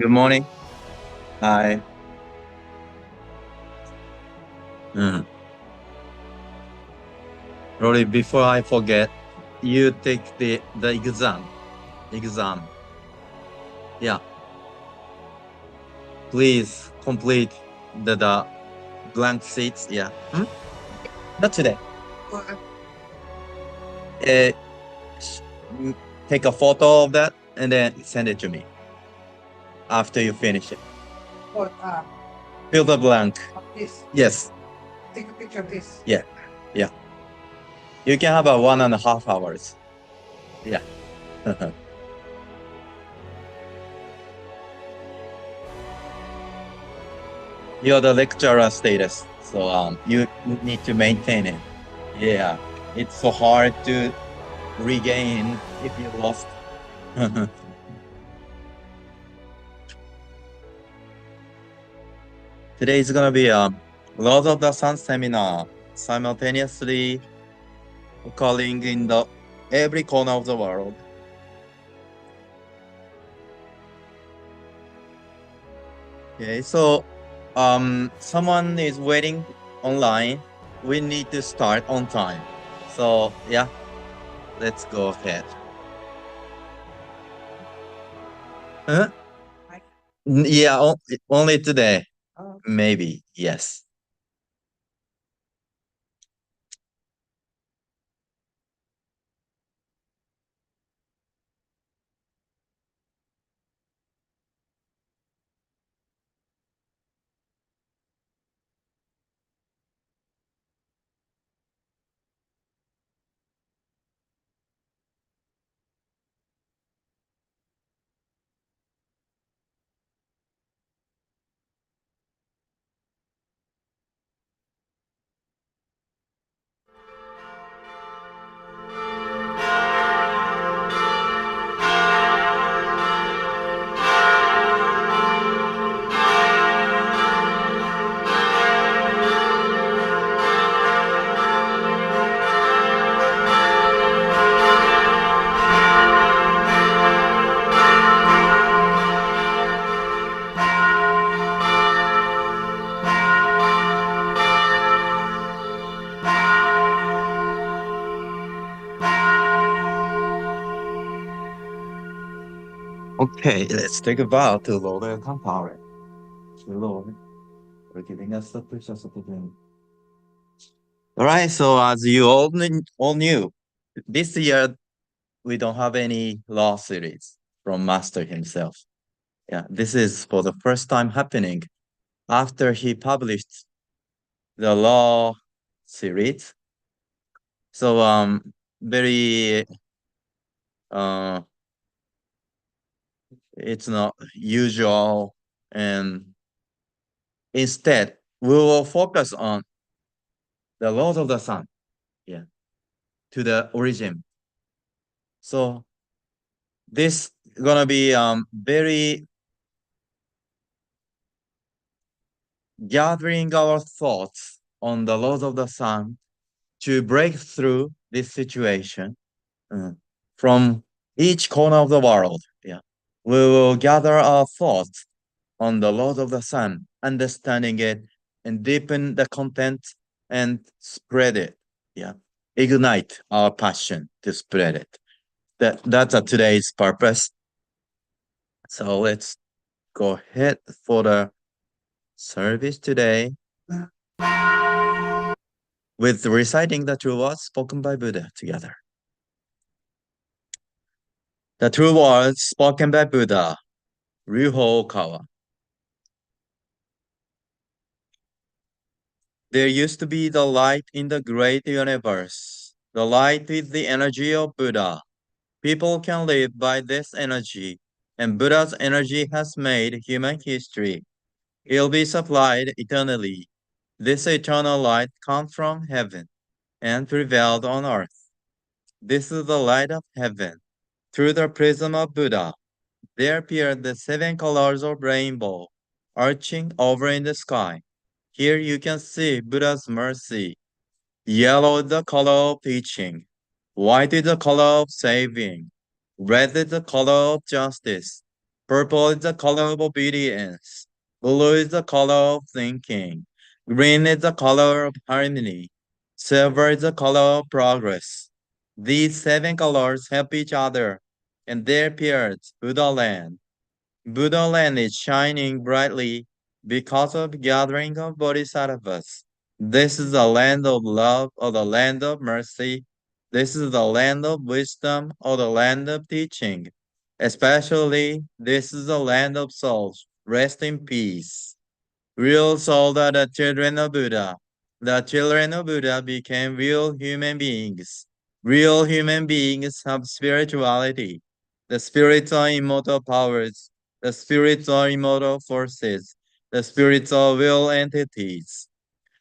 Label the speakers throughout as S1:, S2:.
S1: Good morning. Hi. Mm. Rory, before I forget, you take the exam. Exam. Yeah. Please complete the blank sheets. Yeah. Hmm? Not today. Uh, sh- mm, Take a photo of that and then send it to me after you finish it. Fill the blank. Yes. Yeah. Yeah. You can have a 1.5 hours. Yeah. You're the lecturer status, so you need to maintain it. Yeah, it's so hard to regain if you lost. Today is gonna be Lord of the Sun seminar, simultaneously occurring in the every corner of the world. Okay, so someone is waiting online. We need to start on time. So yeah, let's go ahead. Huh? Yeah, only today. Maybe, yes. Okay, let's take a vow to Lord and Compound. Lord, for giving us the precious opportunity. All right, so as you all knew, this year we don't have any law series from Master himself. Yeah, this is for the first time happening after he published the law series. So very uh it's not usual, and instead we will focus on the Lord of the Sun. Yeah, to the origin. So this gonna be very gathering our thoughts on the Lord of the Sun to break through this situation uh, from each corner of the world. Yeah, we will gather our thoughts on the Lord of the Sun, understanding it and deepen the content and spread it. Yeah, ignite our passion to spread it. That's today's purpose. So let's go ahead for the service today with reciting the true words spoken by Buddha together. The true words spoken by Buddha, Ryuho Kawa. There used to be the light in the great universe. The light is the energy of Buddha. People can live by this energy, and Buddha's energy has made human history. It'll be supplied eternally. This eternal light comes from heaven and prevailed on earth. This is the light of heaven. Through the prism of Buddha, there appeared the seven colors of rainbow, arching over in the sky. Here you can see Buddha's mercy. Yellow is the color of teaching. White is the color of saving. Red is the color of justice. Purple is the color of obedience. Blue is the color of thinking. Green is the color of harmony. Silver is the color of progress. These seven colors help each other, and they appeared Buddha land. Buddha land is shining brightly because of gathering of bodhisattvas. This is the land of love or the land of mercy. This is the land of wisdom or the land of teaching. Especially, this is the land of souls. Rest in peace. Real souls are the children of Buddha. The children of Buddha became real human beings. Real human beings have spirituality. The spirits are immortal powers. The spirits are immortal forces. The spirits are real entities.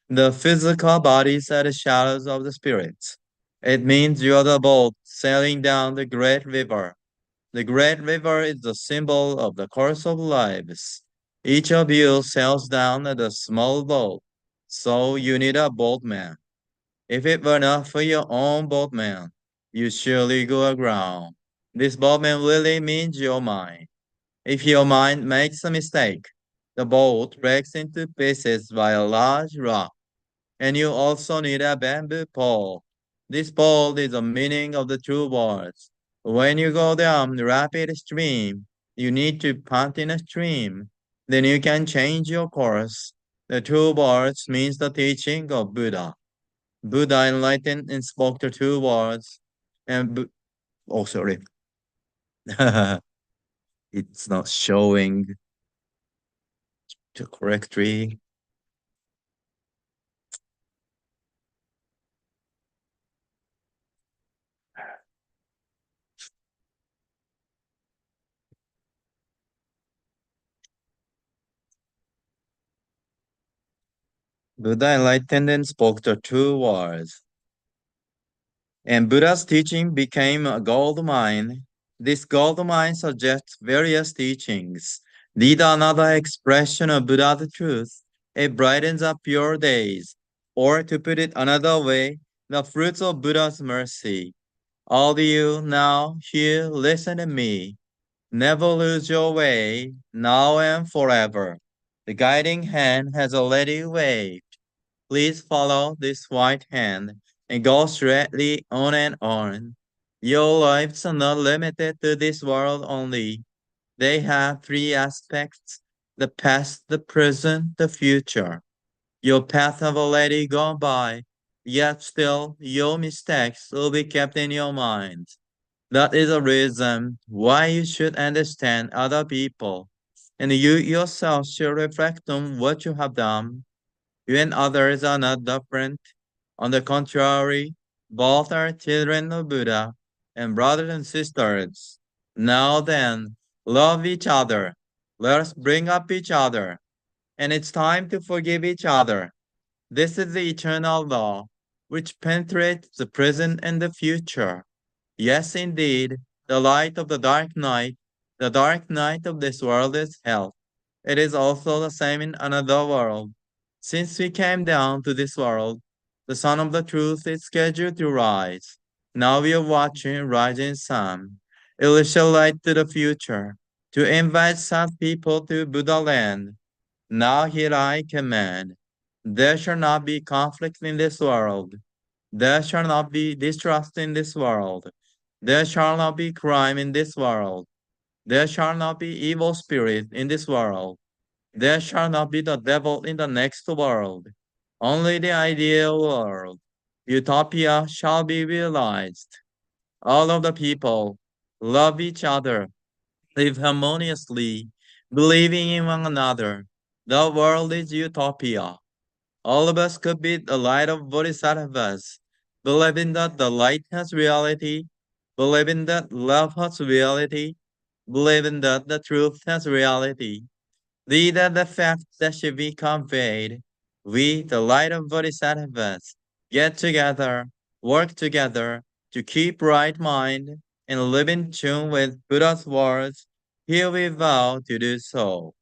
S1: The physical bodies are the shadows of the spirits. It means you are the boat sailing down the great river. The great river is the symbol of the course of lives. Each of you sails down at a small boat, so you need a boatman. If it were not for your own boatman, you surely go aground. This boatman really means your mind. If your mind makes a mistake, the boat breaks into pieces by a large rock, and you also need a bamboo pole. This pole is the meaning of the two words. When you go down the rapid stream, you need to punt in a stream. Then you can change your course. The two words means the teaching of Buddha. Buddha enlightened and spoke the two words. And oh, sorry, it's not showing the correctly. Buddha enlightened and spoke the two words. And Buddha's teaching became a gold mine. This gold mine suggests various teachings. These are another expression of Buddha's truth. It brightens up your days. Or to put it another way, the fruits of Buddha's mercy. All of you now here listen to me. Never lose your way, now and forever. The guiding hand has already waved. Please follow this white hand and go straightly on and on. Your lives are not limited to this world only. They have three aspects: the past, the present, the future. Your path have already gone by, yet still your mistakes will be kept in your mind. That is a reason why you should understand other people, and you yourself should reflect on what you have done. You and others are not different. On the contrary, both are children of Buddha and brothers and sisters. Now then, love each other. Let us bring up each other. And it's time to forgive each other. This is the eternal law, which penetrates the present and the future. Yes, indeed, the light of the dark night of this world is hell. It is also the same in another world. Since we came down to this world, the sun of the truth is scheduled to rise. Now we are watching rising sun. It will show light to the future, to invite some people to Buddha land. Now here I command. There shall not be conflict in this world. There shall not be distrust in this world. There shall not be crime in this world. There shall not be evil spirit in this world. There shall not be the devil in the next world. Only the ideal world, utopia, shall be realized. All of the people love each other, live harmoniously, believing in one another. The world is utopia. All of us could be the light of bodhisattvas, believing that the light has reality, believing that love has reality, believing that the truth has reality. These are the facts that should be conveyed. We, the light of bodhisattvas, get together, work together to keep right mind and live in tune with Buddha's words. Here we vow to do so.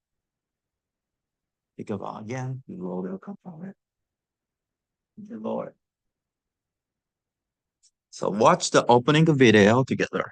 S1: Think about again, the Lord will come from it. The Lord. So watch the opening video together.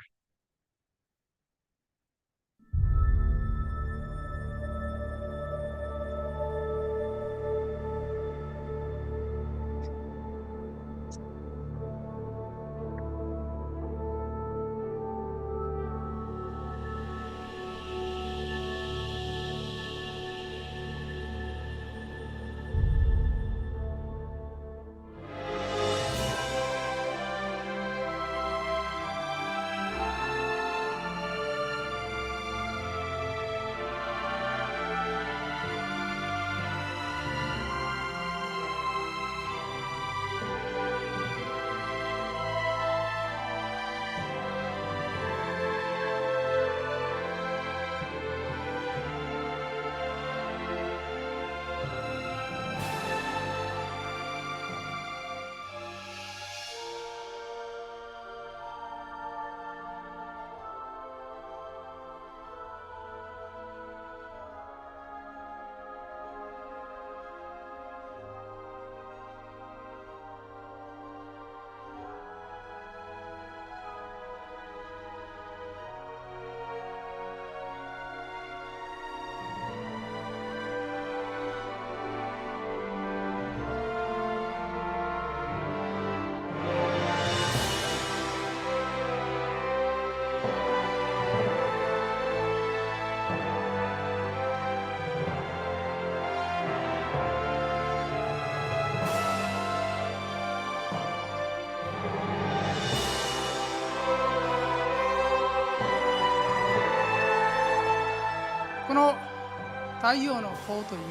S2: 太陽の法という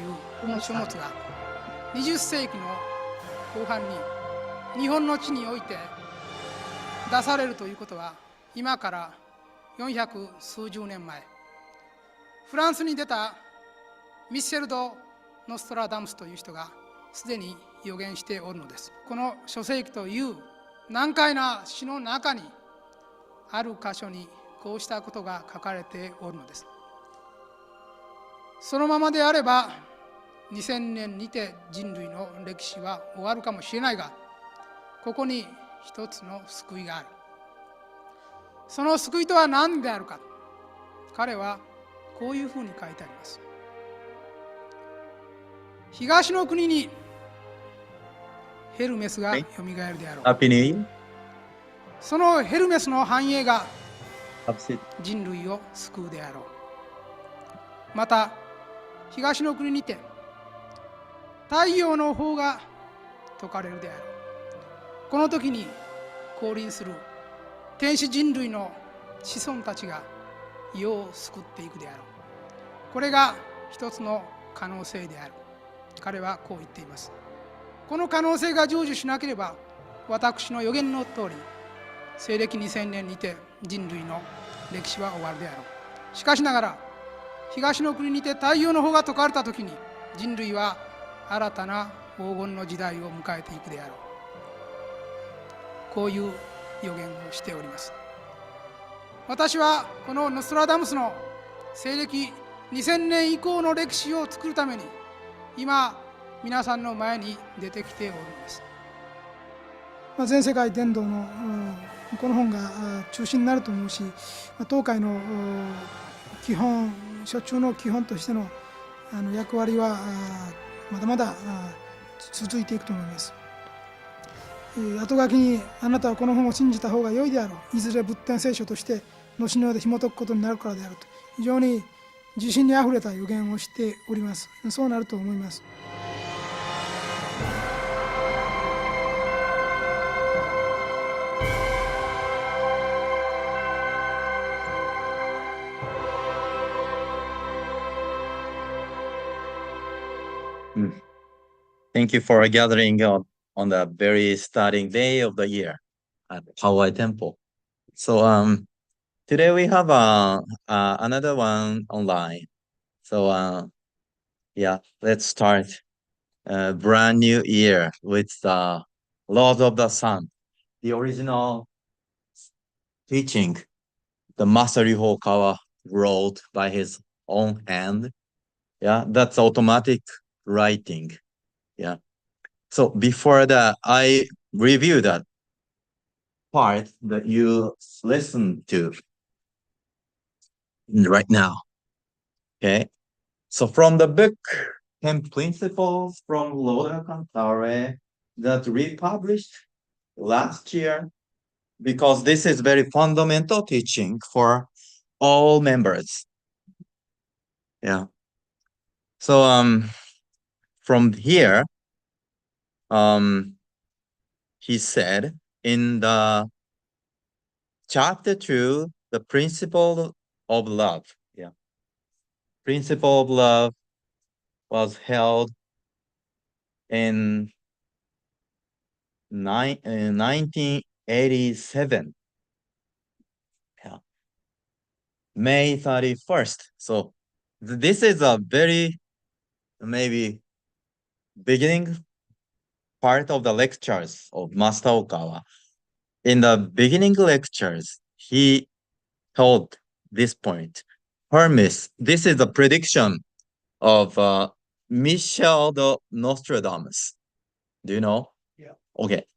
S2: 書物が20世紀の後半に日本の地において出されるということは、今から400数十年前、フランスに出たミッシェル・ド・ノストラダムスという人がすでに予言しておるのです。この書世記という難解な詩の中にある箇所にこうしたことが書かれておるのです。そのままであれば2000年にて人類の歴史は終わるかもしれないが、ここに一つの救いがある。その救いとは何であるか。彼はこういうふうに書いてあります。東の国にヘルメスがよみがえるであろう。
S1: Happy New Year.
S2: そのヘルメスの繁栄が人類を救うであろう。また東の国にて太陽の方が説かれるであろう。この時に降臨する天使人類の子孫たちが世を救っていくであろう。これが一つの可能性である。彼はこう言っています。この可能性が成就しなければ、私の予言の通り西暦2000年にて人類の歴史は終わるであろう。しかしながら東の国にて太陽の方が説かれた時に、人類は新たな黄金の時代を迎えていくであろう。こういう予言をしております。私はこのノストラダムスの西暦2000年以降の歴史を作るために今皆さんの前に出てきておるのです。全世界伝道のこの本が中心になると思うし、当会の基本、書中の基本としての役割はまだまだ続いていくと思います。後書きにあなたはこの本を信じた方が良いであろう。いずれ仏典聖書として後の世で紐解くことになるからであると、非常に自信にあふれた予言をしております。そうなると思います。
S1: Thank you for gathering on the very starting day of the year at Hawaii Temple. So today we have another one online. So yeah, let's start a brand new year with the Laws of the Sun, the original teaching the Master Ryuhokawa wrote by his own hand. Yeah, that's automatic writing. Yeah. So before that, I review that part that you listen to right now. Okay. So from the book 10 Principles from Loda Kantare that republished last year, because this is very fundamental teaching for all members. Yeah. So from here, he said in the chapter 2, the principle of love. Yeah. Principle of love was held in 1987. Yeah. May 31st. So this is a very maybe beginning part of the lectures of Master Okawa. In the beginning lectures, he told this point. Hermes, this is a prediction of Michel de Nostradamus. Do you know? Yeah. Okay.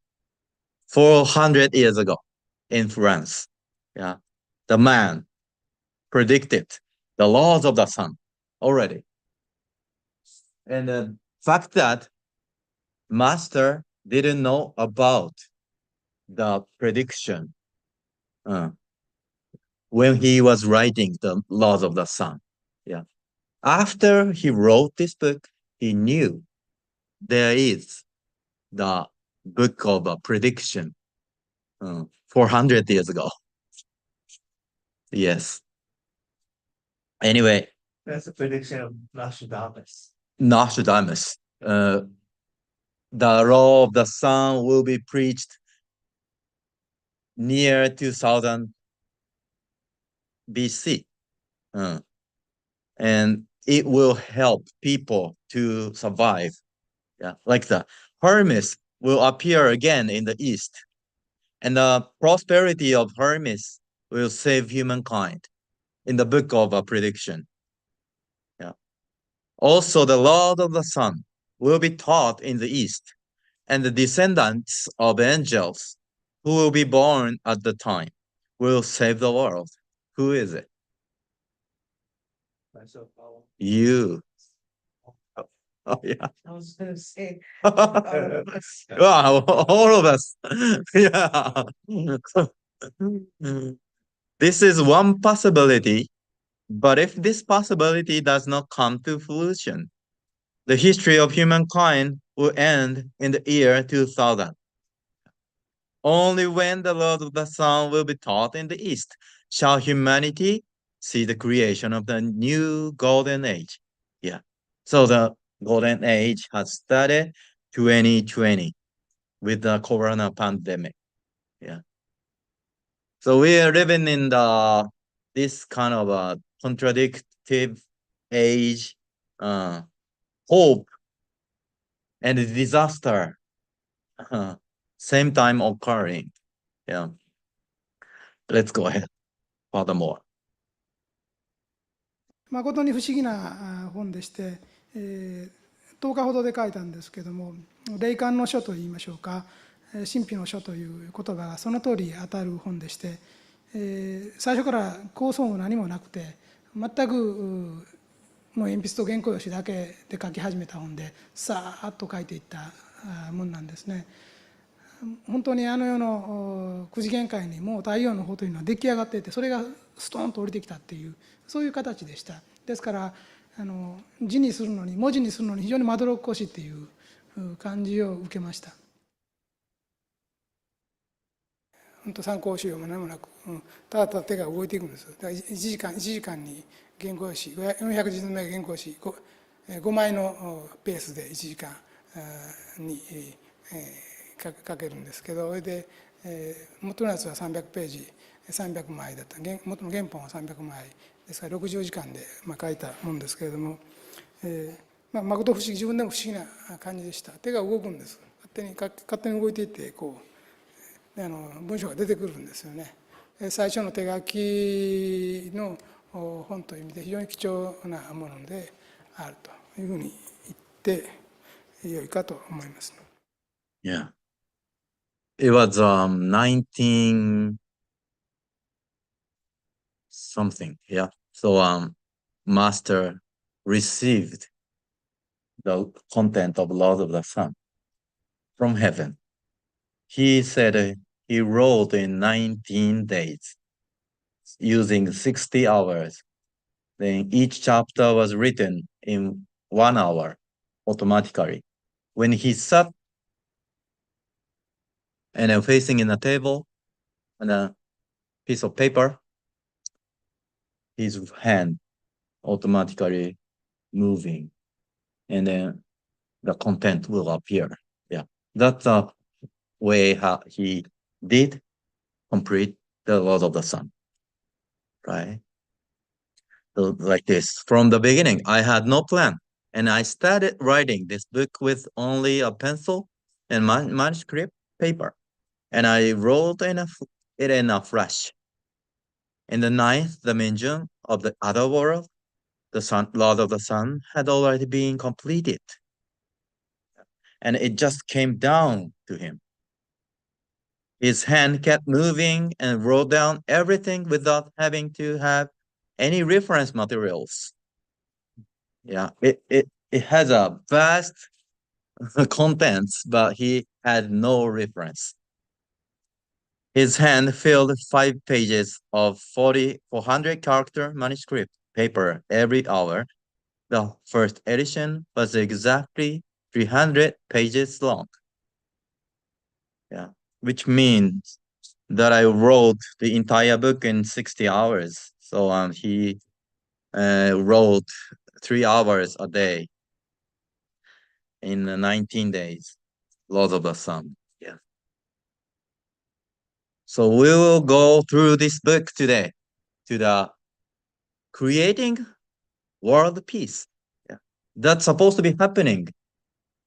S1: 400 years ago in France, yeah, the man predicted the laws of the sun already. And the fact that Master didn't know about the prediction when he was writing the laws of the sun. Yeah. After he wrote this book, he knew there is the book of a prediction 400 years ago. Yes. Anyway, That's a prediction of Nostradamus. Nostradamus. The law of the sun will be preached near 2000 BC. And it will help people to survive. Yeah, like the Hermes will appear again in the east, and the prosperity of Hermes will save humankind in the book of a prediction. Yeah. Also, the Lord of the Sun will be taught in the east, and the descendants of angels who will be born at the time will save the world. Who is it? You. Oh, yeah. I was going to say, all of us. Wow, all of us. Yeah. This is one possibility, but if this possibility does not come to fruition, the history of humankind will end in the year 2000. Only when the Lord of the Sun will be taught in the East shall humanity see the creation of the new golden age. Yeah. So the golden age has started 2020 with the corona pandemic. Yeah. So we are living in this kind of a contradictive age, hope and disaster, same time occurring. Yeah. Let's go ahead. Furthermore.
S2: 誠に不思議な本でして、10日ほどで書いたんですけども、霊感の書といいましょうか、神秘の書という言葉がその通り当たる本でして、最初から構想も何もなくて、全くもう鉛筆と原稿用紙だけで書き始めた本で、さーっと書いていったもんなんですね。本当にあの世の9次元界にもう太陽の方というのは出来上がっていて、それがストーンと降りてきたっていう、そういう形でした。ですから字にするのに、文字にするのに非常にまどろっこしいっていう感じを受けました。本当参考資料も何もなく、ただただ手が動いていくんです。だから1時間に原稿用紙400字の原稿用紙 5枚のペースで1時間に書けるんですけど、それで、元のやつは300ページ300枚だった。元の原本は300枚ですから60時間で書いたもんですけれども、誠不思議、自分でも不思議な感じでした。手が動くんです。勝手に動いていってこう文章が出てくるんですよね。最初の手書きの本という意味で非常に貴重なものであるというふうに言ってよいかと思います。
S1: Yeah. It was 19 something. Yeah. So Master received the content of Lord of the Sun from heaven. He said he wrote in 19 days using 60 hours. Then each chapter was written in 1 hour automatically. When he sat and facing in a table and a piece of paper, his hand automatically moving, and then the content will appear. Yeah, that's the way how he did complete the Lord of the Sun, right? So like this, from the beginning, I had no plan, and I started writing this book with only a pencil and manuscript paper, and I wrote it in a flash. In the ninth dimension of the other world, the Lord of the Sun had already been completed, and it just came down to him. His hand kept moving and wrote down everything without having to have any reference materials. Yeah, it has a vast contents, but he had no reference. His hand filled 5 pages of 400 character manuscript paper every hour. The first edition was exactly 300 pages long. Yeah, which means that I wrote the entire book in 60 hours. So he wrote 3 hours a day in 19 days, Laws of the Sun. Yeah. So we will go through this book today to the creating world peace. Yeah. That's supposed to be happening.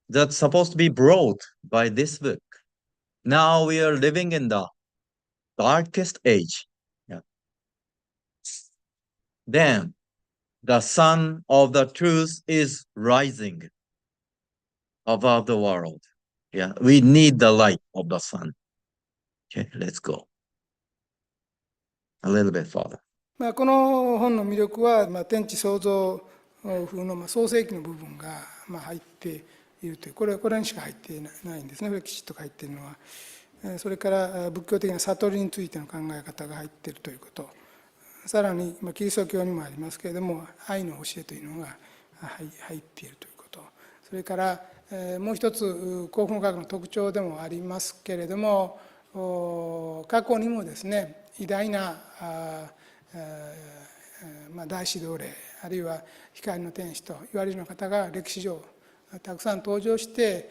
S1: That's supposed to be brought by this book. Now we are living in the darkest age. Yeah. Then the sun of the truth is rising above the world. Yeah, we need the light of the sun. Okay, let's go a little bit further.
S2: この本の魅力は、天地創造風の創世記の部分が入っているという、これにしか入ってないんですね、これきちっと書いているのは。それから仏教的な悟りについての考え方が入っているということ、さらにキリスト教にもありますけれども、愛の教えというのが入っているということ、それからもう一つ、幸福の科学の特徴でもありますけれども、過去にもですね、偉大な大指導霊、あるいは光の天使と言われるような方が歴史上たくさん登場して、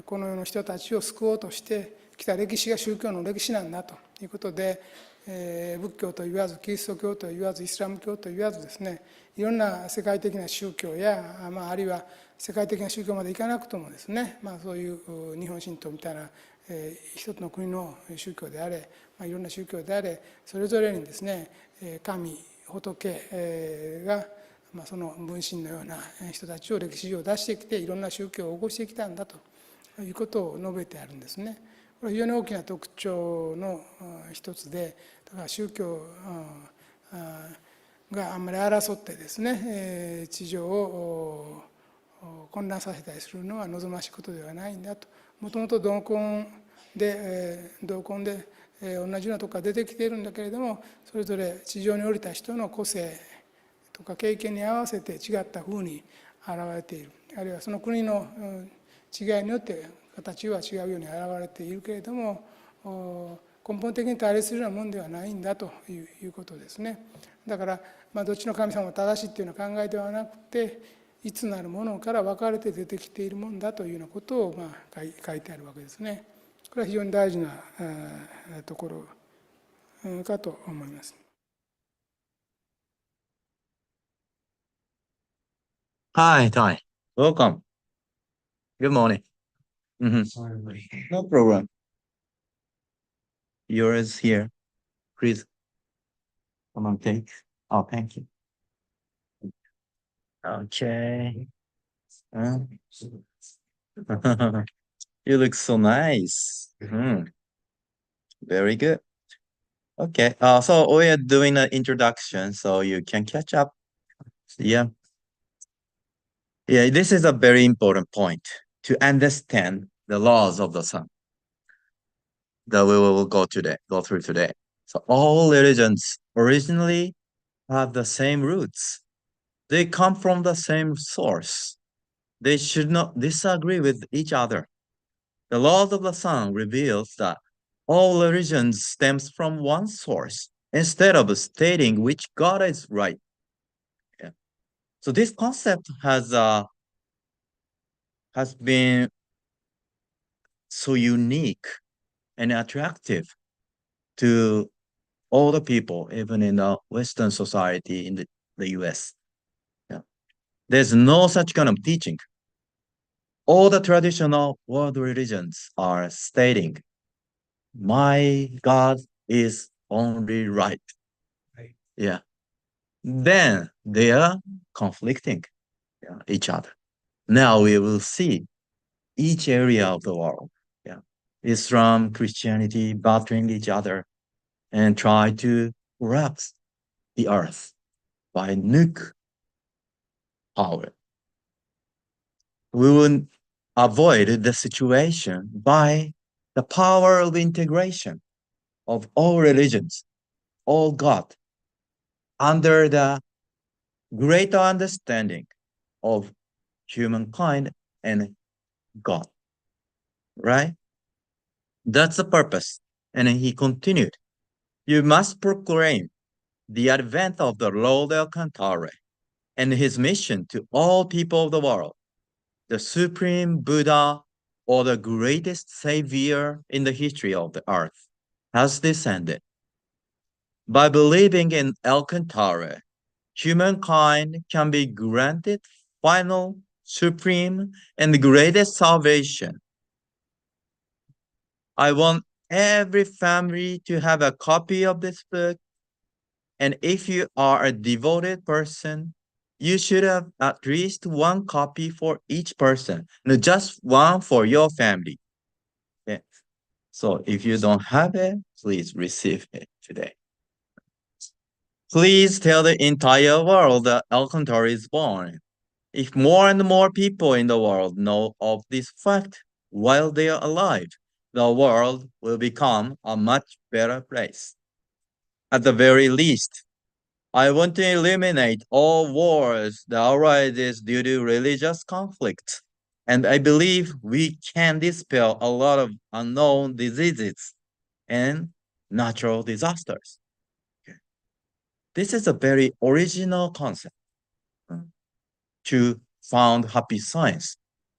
S2: この世の人たちを救おうとしてきた歴史が宗教の歴史なんだということで、仏教と言わずキリスト教と言わずイスラム教と言わずですね、いろんな世界的な宗教や、あるいは世界的な宗教までいかなくともですね、そういう日本神道みたいな一つの国の宗教であれ、いろんな宗教であれ、それぞれにですね、神仏がその分身のような人たちを歴史上出してきて、いろんな宗教を起こしてきたんだということを述べてあるんですね。これは非常に大きな特徴の一つで、だから宗教があんまり争ってですね、地上を混乱させたりするのは望ましいことではないんだと。もともと同根で同じようなとこから出てきているんだけれども、それぞれ地上に降りた人の個性とか経験に合わせて違った風に現れている、あるいはその国の違いによって形は違うように現れているけれども、根本的に対立するようなものではないんだということですね。だから、どっちの神様も正しいというような考えではなくて、いつなるものから分かれて出てきているものだというようなことを書いてあるわけですね。これは非常に大事なところかと思います。
S1: Hi, Ty. Welcome. Good morning. No problem. Yours here. Please come on, take. Oh, thank you. Okay. You look so nice. Very good. Okay. So we are doing an introduction, so you can catch up. Yeah. Yeah, this is a very important point to understand the laws of the sun that we will go through today. So all religions originally have the same roots. They come from the same source. They should not disagree with each other. The laws of the sun reveals that all religions stems from one source instead of stating which God is right. Yeah. So this concept has been so unique and attractive to all the people, even in the Western society in the US. Yeah. There's no such kind of teaching. All the traditional world religions are stating, my God is only right. Yeah. Then they are conflicting each other. Now we will see each area of the world. Yeah. Islam, Christianity battling each other and try to collapse the earth by nuke power. We will avoid the situation by the power of integration of all religions, all God, under the greater understanding of humankind and God. Right? That's the purpose. And he continued, you must proclaim the advent of the Lord El Cantare. and his mission to all people of the world. The supreme Buddha, or the greatest savior in the history of the earth, has descended. By believing in Alcantara, humankind can be granted final, supreme, and greatest salvation. I want every family to have a copy of this book, and if you are a devoted person, you should have at least one copy for each person, not just one for your family. Okay? So if you don't have it, please receive it today. Please tell the entire world that Alcantara is born. If more and more people in the world know of this fact while they are alive, the world will become a much better place. At the very least, I want to eliminate all wars that arise due to religious conflict. And I believe we can dispel a lot of unknown diseases and natural disasters. Okay. This is a very original concept to found happy science,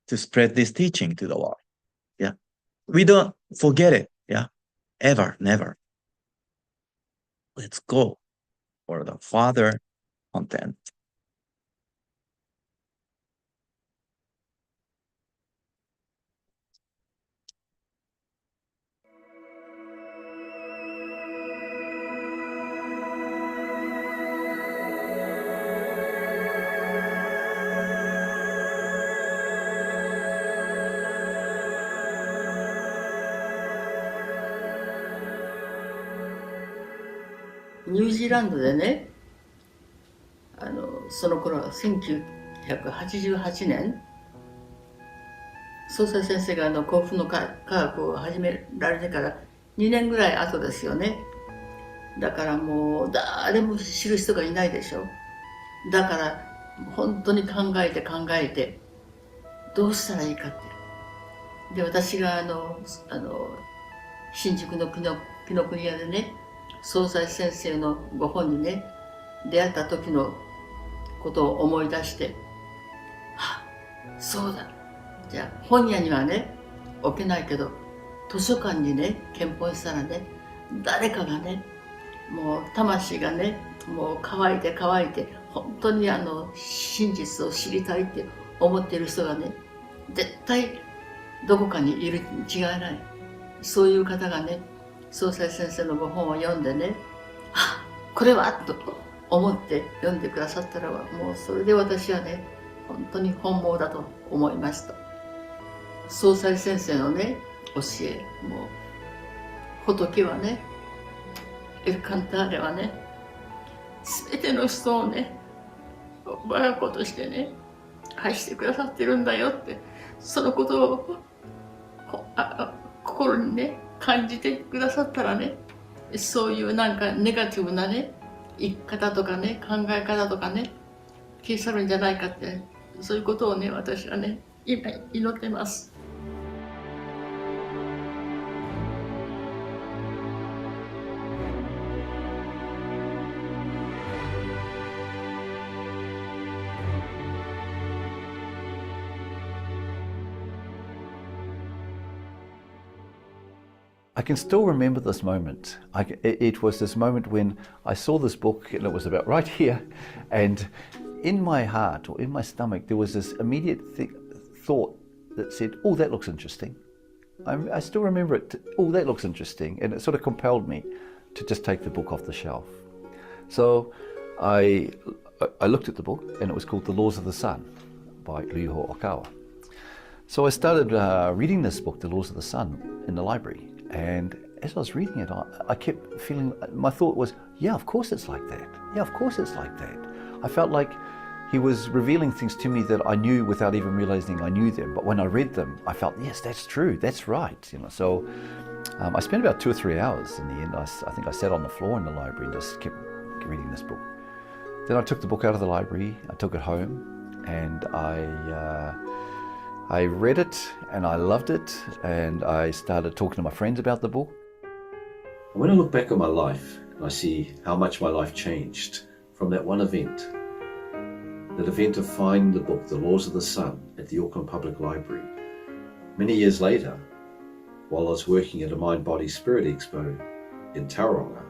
S1: to spread this teaching to the world. Yeah. We don't forget it. Yeah. Ever, never. Let's go for the Father content.
S3: ニュージーランドでね、その頃1988年、総裁先生が幸福の科学を始められてから2年ぐらい後ですよね。だからもう誰も知る人がいないでしょ。だから本当に考えてどうしたらいいかって。で、私が新宿の紀ノ国屋でね、総裁先生のご本にね出会った時のことを思い出して、そうだ、じゃあ本屋にはね置けないけど図書館にね献本したらね、誰かがねもう魂がねもう乾いて本当に真実を知りたいって思っている人がね絶対どこかにいるに違いない。そういう方がね総裁先生のご本を読んでね、これはと思って読んでくださったらもうそれで私はね本当に本望だと思いました。総裁先生のね教え、もう仏はねエルカンターレはね全ての人をね我が子としてね愛してくださってるんだよって、そのことを心にね感じてくださったらね、そういうなんかネガティブなね生き方とかね考え方とかね消え去るんじゃないかって、そういうことをね私はね今祈ってます。
S4: I can still remember this moment. It was this moment when I saw this book, and it was about right here, and in my heart or in my stomach there was this immediate thought that said, oh, that looks interesting. I still remember it. Oh, that looks interesting. And it sort of compelled me to just take the book off the shelf. So I looked at the book, and it was called The Laws of the Sun by Ryuho Okawa. So I started reading this book, The Laws of the Sun, in the library. And as I was reading it, I kept feeling, my thought was, yeah, of course it's like that. Yeah, of course it's like that. I felt like he was revealing things to me that I knew without even realizing I knew them. But when I read them, I felt, yes, that's true, that's right. So I spent about 2 or 3 hours in the end. I think I sat on the floor in the library and just kept reading this book. Then I took the book out of the library, I took it home, and I read it and I loved it, and I started talking to my friends about the book.
S5: When I look back at my life and I see how much my life changed from that one event, that event of finding the book, The Laws of the Sun, at the Auckland Public Library. Many years later, while I was working at a Mind Body Spirit Expo in Tauranga,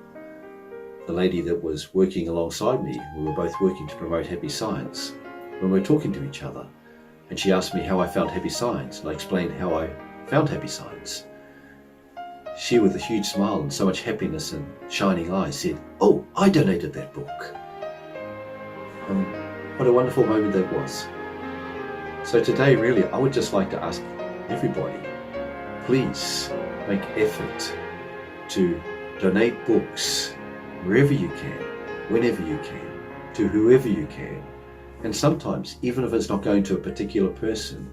S5: the lady that was working alongside me, we were both working to promote happy science, when we were talking to each other, and she asked me how I found happy science, and I explained how I found happy science. She, with a huge smile and so much happiness and shining eyes, said, "Oh, I donated that book." What a wonderful moment that was. So today, really, I would just like to ask everybody, please make effort to donate books wherever you can, whenever you can, to whoever you can. And sometimes, even if it's not going to a particular person,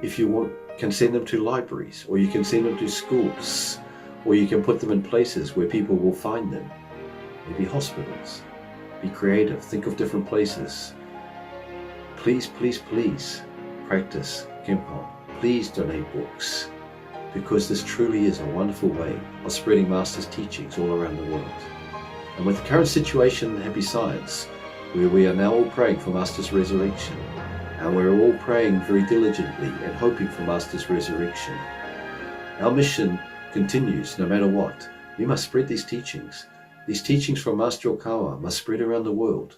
S5: if you want, can send them to libraries, or you can send them to schools, or you can put them in places where people will find them. Maybe hospitals. Be creative, think of different places. Please, please, please practice Kempon. Please donate books, because this truly is a wonderful way of spreading Master's teachings all around the world. And with the current situation in Happy Science, where we are now all praying for Master's resurrection, and we're all praying very diligently and hoping for Master's resurrection, our mission continues no matter what. We must spread these teachings. These teachings from Master Okawa must spread around the world,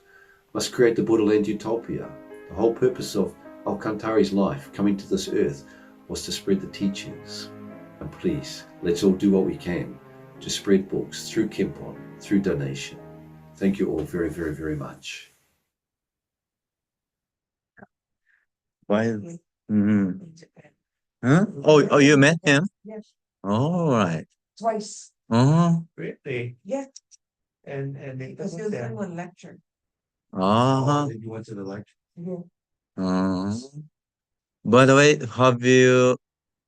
S5: must create the Buddha Land Utopia. The whole purpose of Alcantari's life coming to this earth was to spread the teachings. And please, let's all do what we can to spread books through Kempon, through donation. Thank you all very, very, very much.
S1: Why? Huh? Oh, you met him?
S6: Yes,
S1: All right.
S6: twice.
S5: Really?
S6: Yeah,
S5: And
S6: because he was in one lecture.
S1: Uh-huh.
S5: You went to the lecture?
S6: Yeah.
S1: By the way,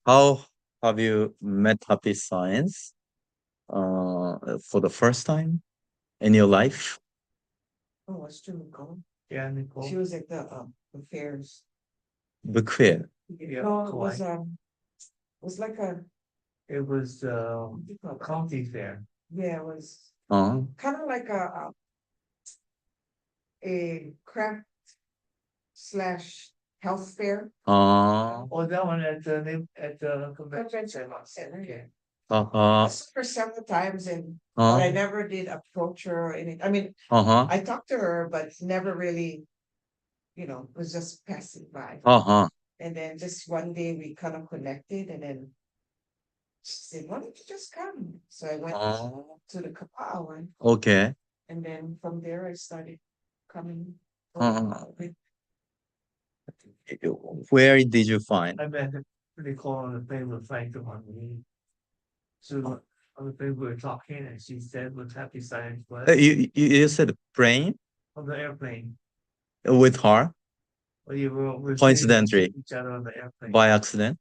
S1: how have you met Happy Science for the first time in your life?
S6: Oh, it's true, Nicole.
S5: Yeah, Nicole.
S6: She was at the fairs.
S1: Book fair.
S6: No, it was like a,
S5: It was
S6: what do you call it?
S5: county fair.
S6: Yeah, it was
S1: Uh,
S6: kind of like a craft slash health fair.
S5: Oh, that one at the
S6: Convention center, yeah.
S1: uh,
S6: I saw her several times but I never did approach her or anything. I mean,
S1: uh-huh,
S6: I talked to her, but never really, was just passing by.
S1: uh-huh.
S6: And then just one day we kind of connected, and then she said, "Why don't you just come?" So I went to the Kapaa one,
S1: Okay.
S6: and then from there I started coming. With
S1: Where did you find?
S5: I met him pretty cool on the thing with Frank on me. So on the thing we were talking, and she said what Happy Science was
S1: You said plane
S5: on the airplane.
S1: with her
S5: Well, you were
S1: Coincidentally.
S5: saying each other on the airplane.
S1: by accident?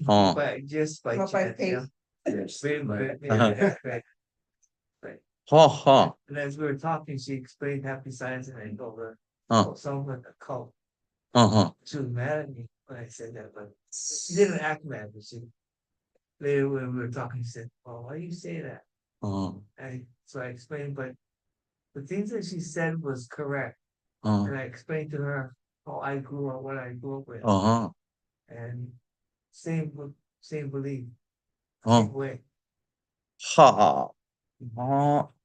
S1: Oh.
S5: Just by
S6: Not by
S5: chance,
S6: faith.
S5: yeah. Yes,
S1: Uh-huh.
S5: right.
S1: Ha ha.
S5: And as we were talking, she explained Happy Science, and I told her,
S1: Oh.
S5: sounds like a cult.
S1: Uh-huh.
S5: She was mad at me when I said that, but she didn't act mad. But later when we were talking, she said, "Oh, why do you say that?" So I explained, but the things that she said was correct, and I explained to her how I grew up, what I grew up with,
S1: Uh-huh.
S5: and same belief,
S1: Oh.
S5: same way.
S1: Ha.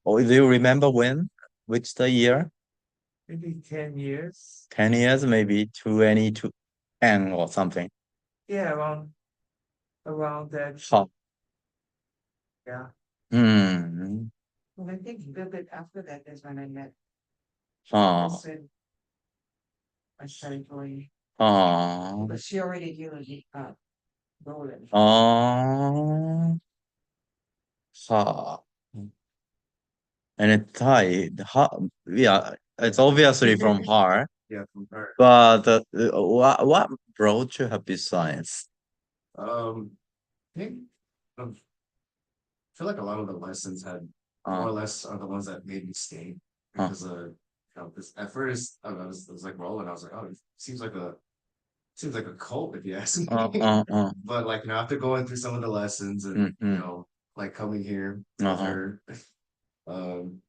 S1: Oh, do you remember when? Which the year?
S5: Maybe 10 years.
S1: 10 years, maybe 22 N or something.
S5: Yeah, around that.
S1: Ha.
S5: Yeah.
S6: Well, I think a little bit after that is when I met.
S1: Ha.
S6: That's when I started going,
S1: Ha.
S6: but she already knew Roland.
S1: Ha. And it tied. Yeah, it's obviously from her.
S5: Yeah, from her.
S1: But what brought you Happy Science?
S7: I think I feel like a lot of the lessons had more or
S1: Uh,
S7: less are the ones that made me stay because this at first I was like rolling. I was like, oh, it seems like a cult if you ask me. But like after going through some of the lessons and
S1: Mhm.
S7: like coming here with
S1: Uh-huh.
S7: her, um,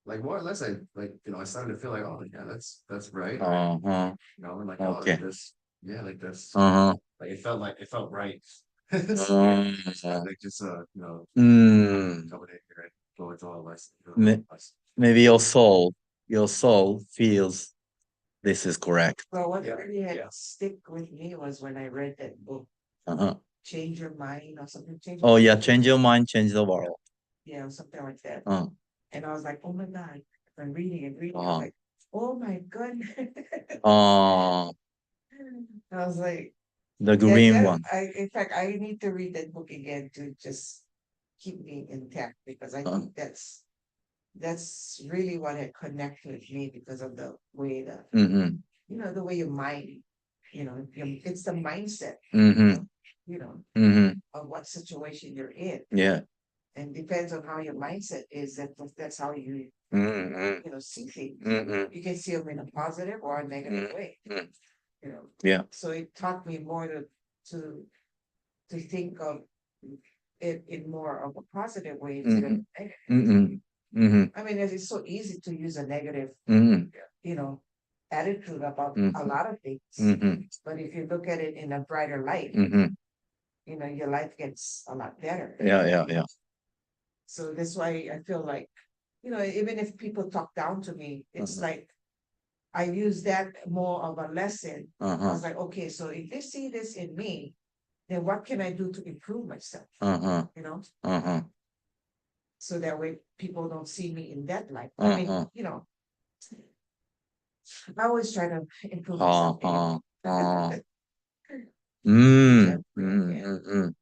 S7: like more or less, I like, I started to feel like, oh yeah, that's right.
S1: Uh-huh.
S7: And like,
S1: Okay.
S7: oh, this, yeah, like this,
S1: Uh-huh.
S7: like it felt right. Like just
S1: Mm.
S7: coming in here and going through all this.
S1: Maybe your soul feels this is correct.
S6: Well, what
S7: Yeah,
S6: really had
S7: yeah.
S6: stick with me was when I read that book,
S1: Uh-huh.
S6: Change Your Mind or something.
S1: Oh yeah, change your mind, change the world.
S6: Yeah, something like that.
S1: Uh,
S6: And I was like, oh my God, I'm reading and reading. I was
S1: uh,
S6: like, oh my goodness.
S1: uh,
S6: I was like,
S1: the green
S6: yeah,
S1: one.
S6: in fact, I need to read that book again to just keep me intact because I think that's really what had connected with me because of the way that
S1: Mm-hmm.
S6: the way your mind, it's the mindset,
S1: Mm-hmm. Mm-hmm.
S6: of what situation you're in.
S1: Yeah.
S6: And depends on how your mindset is, that's how you
S1: Mm-hmm.
S6: see things.
S1: Mm-hmm.
S6: You can see them in a positive or a negative way.
S1: Yeah.
S6: So it taught me more to think of it in more of a positive way instead of negative.
S1: Mm-hmm. Mm-hmm.
S6: I mean, it's so easy to use a negative,
S1: Mm-hmm.
S6: attitude about
S1: Mhm.
S6: a lot of things.
S1: Mm-hmm.
S6: But if you look at it in a brighter light,
S1: Mm-hmm.
S6: your life gets a lot better.
S1: Yeah.
S6: So that's why I feel like, even if people talk down to me, it's like I use that more of a lesson. I
S1: Uh-huh.
S6: was like, okay, so if they see this in me, then what can I do to improve myself?
S1: Uh-huh. Uh-huh.
S6: So that way people don't see me in that light. I mean,
S1: Uh-huh.
S6: I always try to improve myself.
S1: Uh-huh. Uh,
S6: Each
S1: mm,
S6: and every
S1: mm,
S6: day.
S1: mm, mm.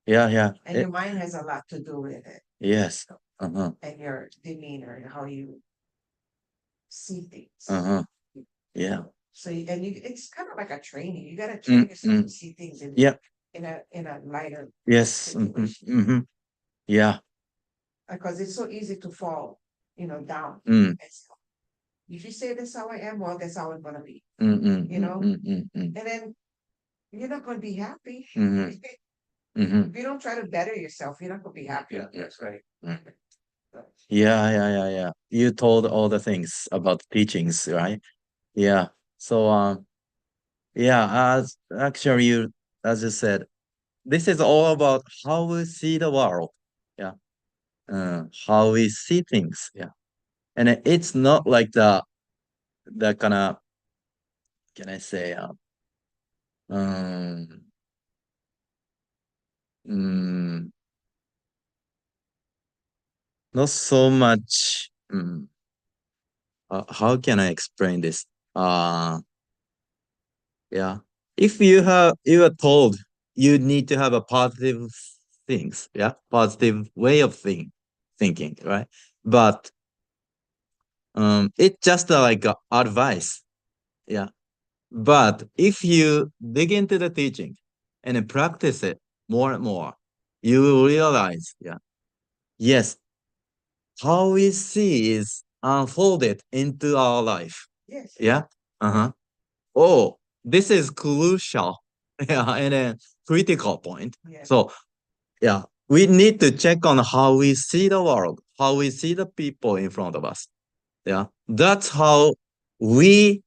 S1: Yeah.
S6: And your mind has a lot to do with it,
S1: Yes. Uh-huh.
S6: and your demeanor and how you see things.
S1: Uh-huh. Yeah.
S6: So it's kind of like a training. You gotta train yourself to see things
S1: Yeah.
S6: in a lighter
S1: Yes. Mm-hmm.
S6: situation.
S1: Mm-hmm. Yeah.
S6: Because it's so easy to fall, down.
S1: Mm.
S6: And so, if you say that's how I am, well, that's how I'm gonna be.
S1: Mm-mm.
S6: And then you're not gonna be happy.
S1: Mm-hmm. Mm-hmm.
S6: If you don't try to better yourself, you're not gonna be happy.
S7: Yeah, that's right.
S1: Yeah. You told all the things about teachings, right? Yeah. So, yeah, as you said, this is all about how we see the world. Yeah. How we see things. Yeah. And it's not like the kind of, can I say, um, mm, not so much. How can I explain this? Yeah. If you are told you need to have a positive things, yeah, positive way of thinking, right? But it's just like advice, yeah. But if you dig into the teaching and then practice it more and more, you will realize, yeah, yes, how we see is unfolded into our life.
S6: Yes.
S1: Yeah. Uh-huh. Oh, this is crucial. Yeah, and a critical point.
S6: Yes.
S1: So, yeah, we need to check on how we see the world, how we see the people in front of us. Yeah, that's how we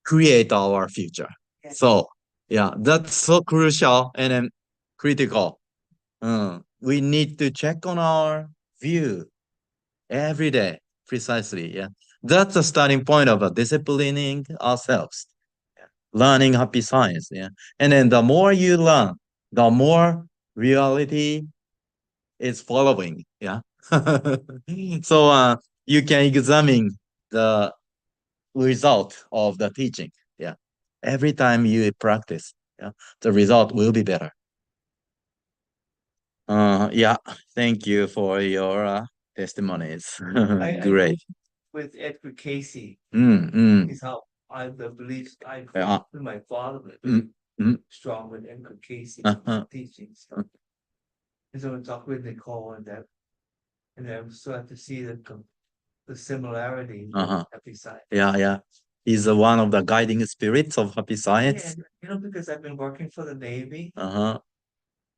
S1: create our future.
S6: Yes.
S1: So, yeah, that's so crucial and then critical. We need to check on our view every day, precisely. Yeah, that's the starting point of disciplining ourselves, learning happy science. Yeah, and then the more you learn, the more reality is following. Yeah, so you can examine the result of the teaching. Yeah, every time you practice, yeah, the result will be better. Yeah, thank you for your testimonies. Great.
S8: With Edgar Casey
S1: Mm.
S8: is how the beliefs I
S1: Yeah.
S8: with my father strong with Edgar Casey teachings. And so we talk with Nicole and that, and I'm starting to see the similarity with happy science.
S1: Yeah. He's one of the guiding spirits of happy science.
S8: Because I've been working for the Navy,
S1: Uh-huh.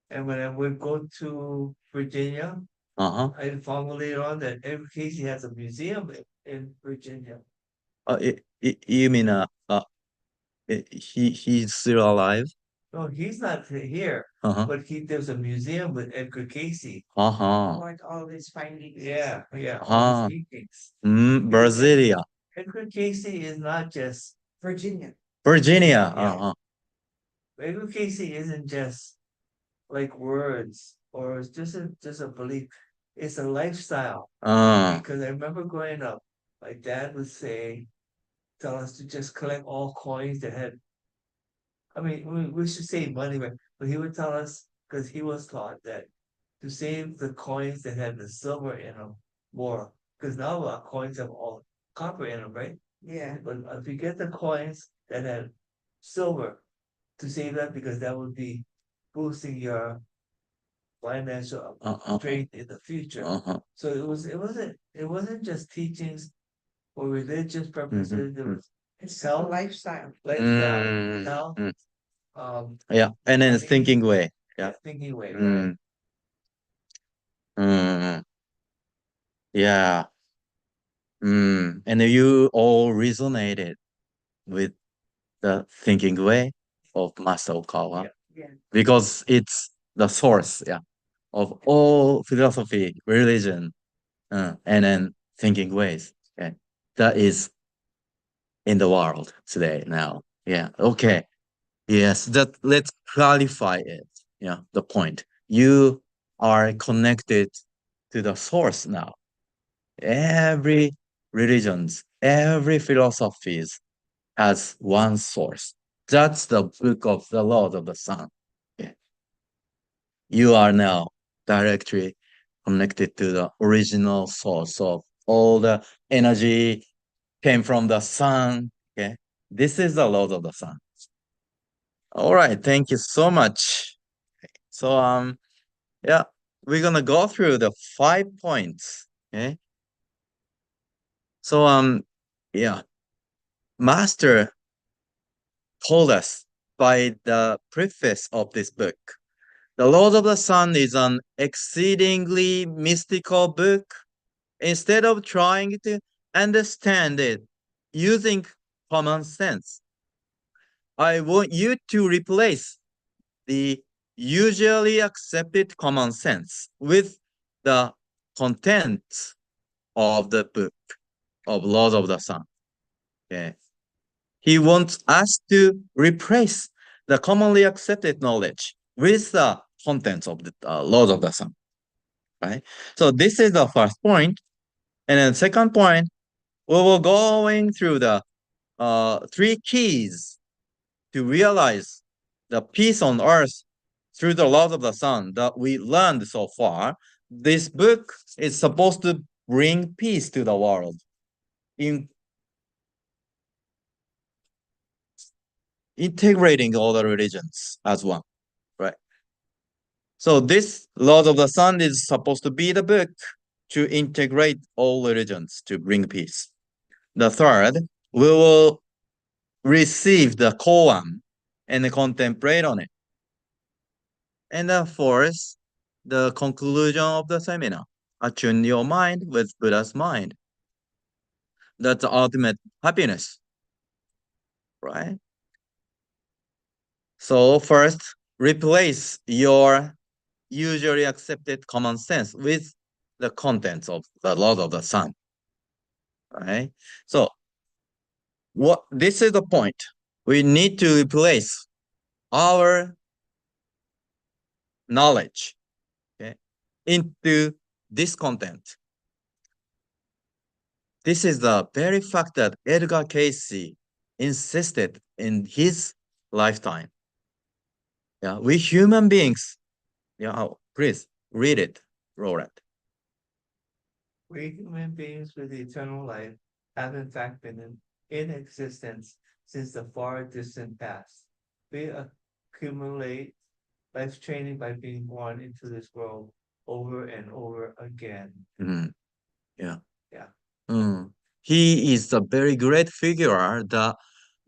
S8: and when I would go to Virginia, I found later on that Edgar Casey has a museum in Virginia.
S1: You mean he's still alive?
S8: No, he's not here, but there's a museum with Edgar Casey.
S6: Like all these findings.
S8: Yeah, all these paintings.
S1: Brasilia.
S8: Edgar Casey is not just
S6: Virginia.
S1: Virginia.
S8: Yeah. Edgar Casey isn't just like words or it's just a belief. It's a lifestyle. Because I remember growing up, my dad would tell us to just collect all coins that had. I mean, we should save money, but he would tell us because he was taught that to save the coins that had the silver in them more. Because now our coins have all copper in them, right?
S6: Yeah.
S8: But if you get the coins that had silver, to save that because that would be boosting your financial strength in the future. So it wasn't just teachings for religious purposes. It was
S6: It's a
S8: health,
S6: lifestyle.
S8: health,
S1: Yeah, and then thinking way.
S8: yeah, thinking way.
S1: Yeah. And you all resonated with the thinking way of Master Okawa
S6: Yeah.
S1: because it's the source, of all philosophy, religion, and then thinking ways. Okay, that is in the world today now. Yeah. Okay. Yes. That let's clarify it. Yeah. The point. You are connected to the source now. Every religions, every philosophies has one source. That's the book of the Lord of the Sun. Yeah. You are now directly connected to the original source of all the energy came from the sun. Okay. This is the Lord of the Sun. All right. Thank you so much. So, yeah, we're gonna go through the 5 points. Okay. So, yeah, Master told us by the preface of this book. The Lord of the Sun is an exceedingly mystical book. Instead of trying to understand it using common sense, I want you to replace the usually accepted common sense with the content of the book of Lord of the Sun. Okay. He wants us to replace the commonly accepted knowledge with the contents of the Lord of the Sun. Right? So this is the first point. And then second point, we will going through the 3 keys to realize the peace on earth through the Lord of the Sun that we learned so far. This book is supposed to bring peace to the world in integrating all the religions as one, right? So this Lord of the Sun is supposed to be the book to integrate all religions to bring peace. The third, we will receive the Koan and contemplate on it. And the fourth, the conclusion of the seminar. Attune your mind with Buddha's mind. That's the ultimate happiness, right? So first, replace your usually accepted common sense with the contents of the Lord of the Sun, right? So this is the point. We need to replace our knowledge, okay, into this content. This is the very fact that Edgar Casey insisted in his lifetime. Yeah, we human beings. Yeah, please read it, Roland.
S8: We human beings with eternal life have in fact been in existence since the far distant past. We accumulate life training by being born into this world over and over again.
S1: Yeah.
S8: Yeah.
S1: He is a very great figure that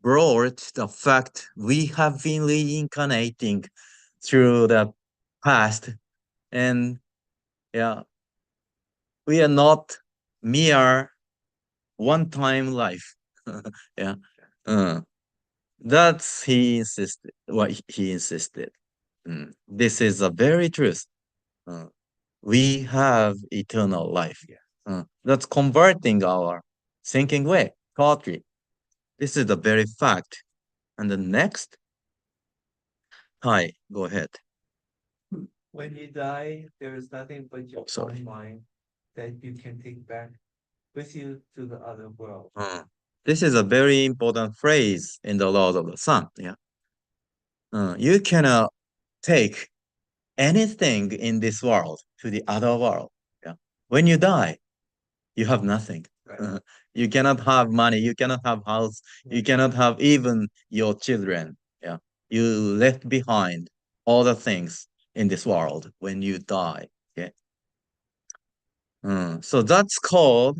S1: brought the fact we have been reincarnating through the past. And yeah, we are not mere one-time life. Yeah. That's what he insisted. This is a very truth. We have eternal life. That's converting our thinking way, poetry. This is the very fact. And the next, hi, go ahead.
S8: When you die, there is nothing but your own mind that you can take back with you to the other world.
S1: This is a very important phrase in the laws of the sun. Yeah. You cannot take anything in this world to the other world. Yeah. When you die, you have nothing.
S8: Right.
S1: You cannot have money. You cannot have house. You cannot have even your children. Yeah. You left behind all the things in this world when you die. Okay. So that's called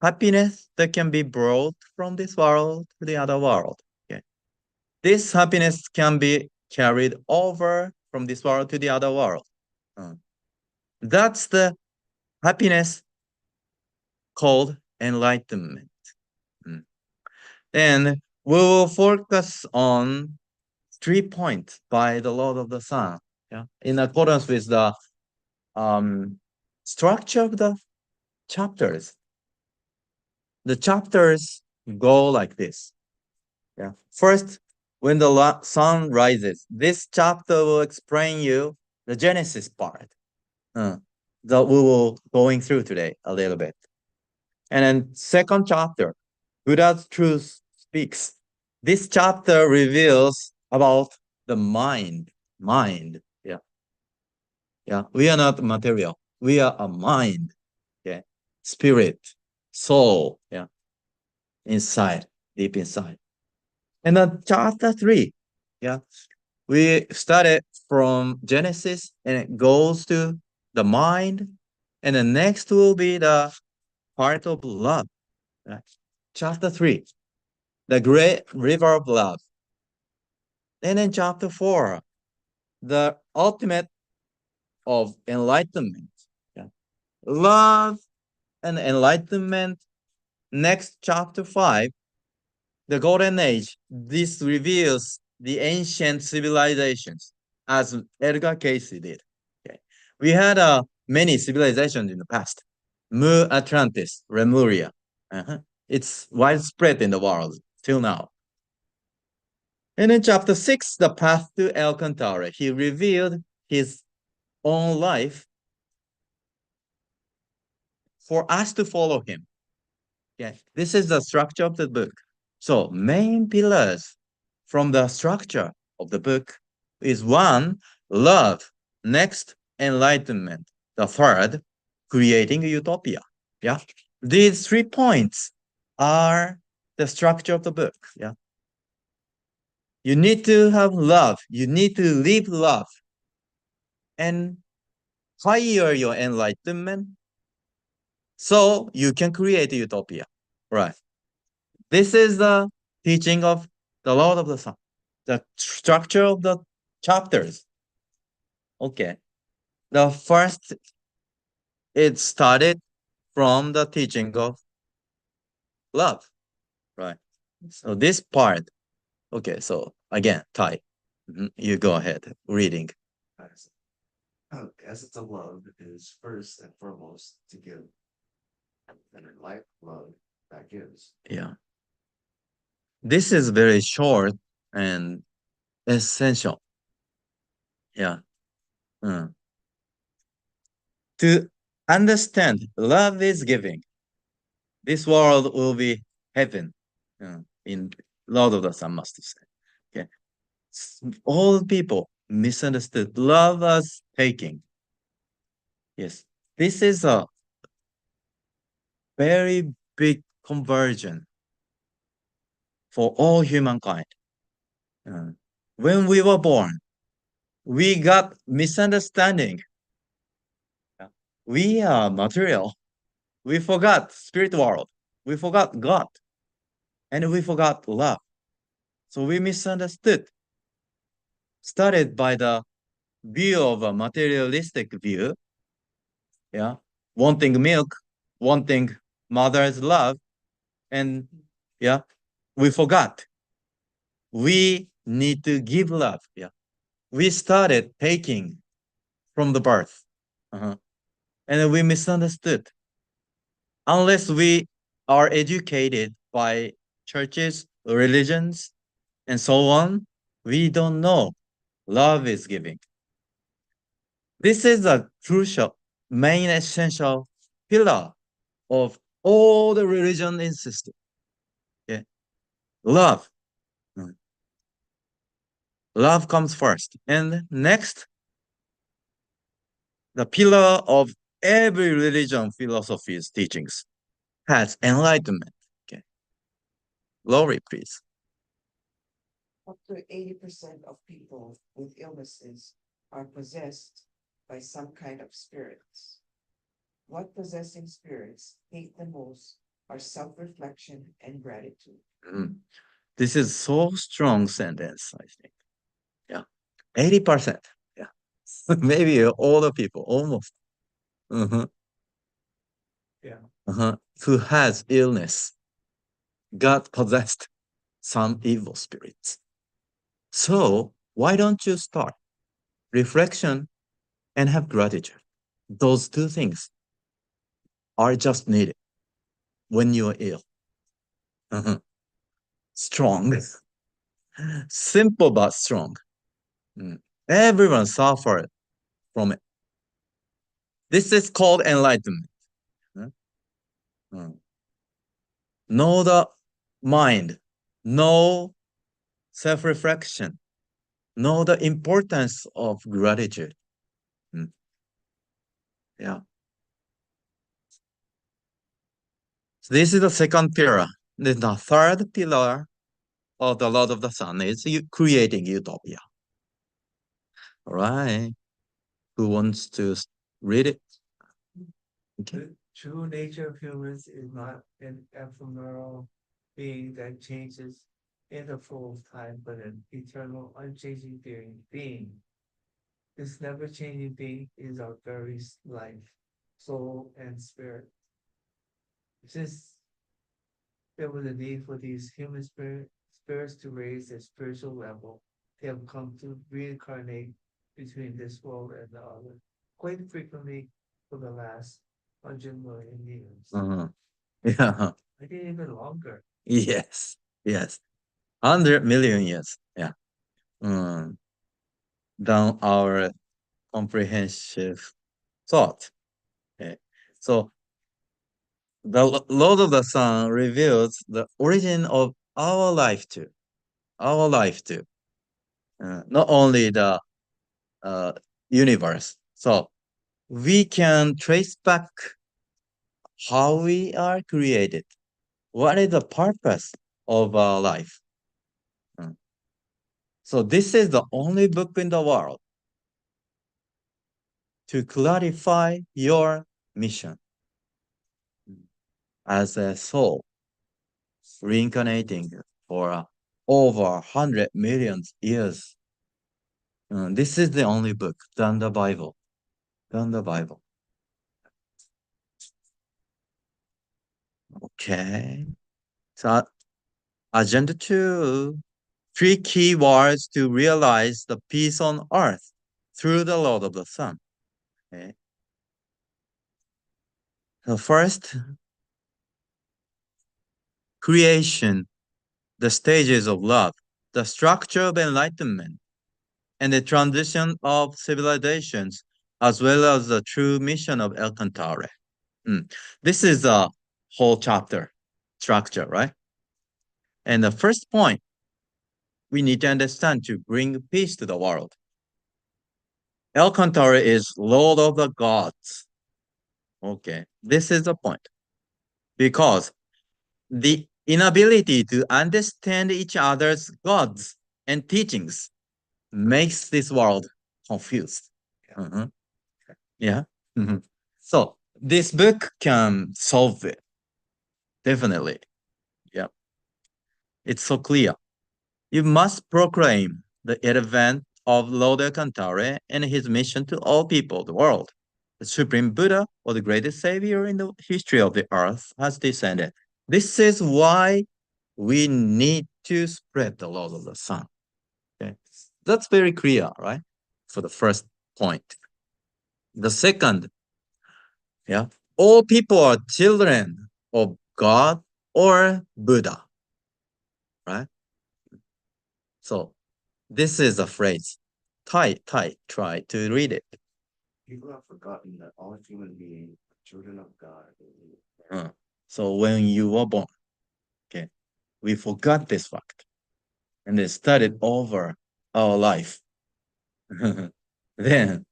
S1: happiness that can be brought from this world to the other world. Okay. This happiness can be carried over from this world to the other world. That's the happiness called enlightenment. And we will focus on 3 points by the Lord of the Sun, yeah, in accordance with the structure of the chapters. The chapters go like this. Yeah. First, when the sun rises, this chapter will explain you the Genesis part that we will going through today a little bit. And then second chapter, Buddha's truth speaks. This chapter reveals about the mind. Mind. Yeah. Yeah. We are not material. We are a mind. Yeah. Spirit, soul. Yeah. Inside, deep inside. And then chapter 3. Yeah. We started from Genesis and it goes to the mind. And the next will be the part of love. Right? Chapter 3, the great river of love. And in chapter 4, the ultimate of enlightenment. Yeah. Love and enlightenment. Next, chapter 5, the golden age. This reveals the ancient civilizations, as Edgar Casey did. Okay. We had many civilizations in the past. Mu Atlantis, Lemuria. It's widespread in the world till now. And in chapter 6, the path to Alcantara, he revealed his own life for us to follow him. Yeah, this is the structure of the book. So main pillars from the structure of the book is one, love. Next, enlightenment. The third, creating a utopia. Yeah, these 3 points are the structure of the book. Yeah, you need to have love. You need to live love. And higher your enlightenment so you can create a utopia. Right. This is the teaching of the Lord of the Sun, the structure of the chapters. Okay. The first, it started from the teaching of love. Right. So this part, okay, so again, Tai, you go ahead, reading.
S7: As it's a love is first and foremost to give, and in life, love that gives.
S1: Yeah. This is very short and essential. Yeah. To understand love is giving, this world will be heaven. In Lord of the Sun must say. Okay. All people misunderstood love as taking. Yes. This is a very big conversion for all humankind. When we were born, we got misunderstanding. We are material. We forgot spirit world. We forgot God. And we forgot love. So we misunderstood. Started by the view of a materialistic view. Yeah. wanting milk, wanting mother's love, and yeah, we forgot. We need to give love. Yeah. We started taking from the birth. And then we misunderstood. Unless we are educated by churches, religions, and so on, we don't know love is giving. This is a crucial, main essential pillar of all the religion in system. Okay? Love. Love comes first. And next, the pillar of every religion philosophy's teachings has enlightenment. Okay. Lori, please.
S6: Up to 80% of people with illnesses are possessed by some kind of spirits. What possessing spirits hate the most are self-reflection and gratitude.
S1: This is so strong sentence, I think. Yeah. 80%. Yeah. Maybe all the people, almost.
S8: Yeah.
S1: Who has illness got possessed some evil spirits. So why don't you start reflection and have gratitude? Those two things are just needed when you're ill. Strong. Simple but strong. Everyone suffered from it. This is called enlightenment. Know the mind. Know self-reflection. Know the importance of gratitude. Yeah. So this is the second pillar. Then the third pillar of the Lord of the Sun is creating utopia. All right. Who wants to read it? Okay.
S8: The true nature of humans is not an ephemeral being that changes in the flow of time, but an eternal, unchanging being. This never-changing being is our very life, soul, and spirit. Since there was a need for these human spirits to raise their spiritual level, they have come to reincarnate between this world and the other, quite frequently for the last 100 million years.
S1: Yeah.
S8: I think even longer.
S1: Yes. Yes. 100 million years. Yeah. Down our comprehensive thought. Okay. So the Lord of the Sun reveals the origin of our life too. Our life too. Not only the universe. So we can trace back how we are created. What is the purpose of our life? So this is the only book in the world to clarify your mission as a soul reincarnating for over 100 million years. This is the only book than the Bible. Than the Bible. Okay. So agenda 2, 3 key words to realize the peace on earth through the Lord of the Sun. Okay. So first, creation, the stages of love, the structure of enlightenment, and the transition of civilizations, as well as the true mission of El Cantare. This is a whole chapter structure, right? And the first point we need to understand to bring peace to the world. El Cantare is Lord of the Gods. Okay, this is the point. Because the inability to understand each other's gods and teachings makes this world confused. Yeah. So this book can solve it. Definitely. Yeah. It's so clear. You must proclaim the advent of Lord El Cantare and his mission to all people, the world. the Supreme Buddha, or the greatest savior in the history of the earth, has descended. This is why we need to spread the laws of the sun. Okay, that's very clear, right? For the first point. The second, yeah, all people are children of God or Buddha, right? So this is a phrase. Try to read it.
S7: People have forgotten that all human beings are children of God.
S1: So when you were born, okay, we forgot this fact and then started over our life. Then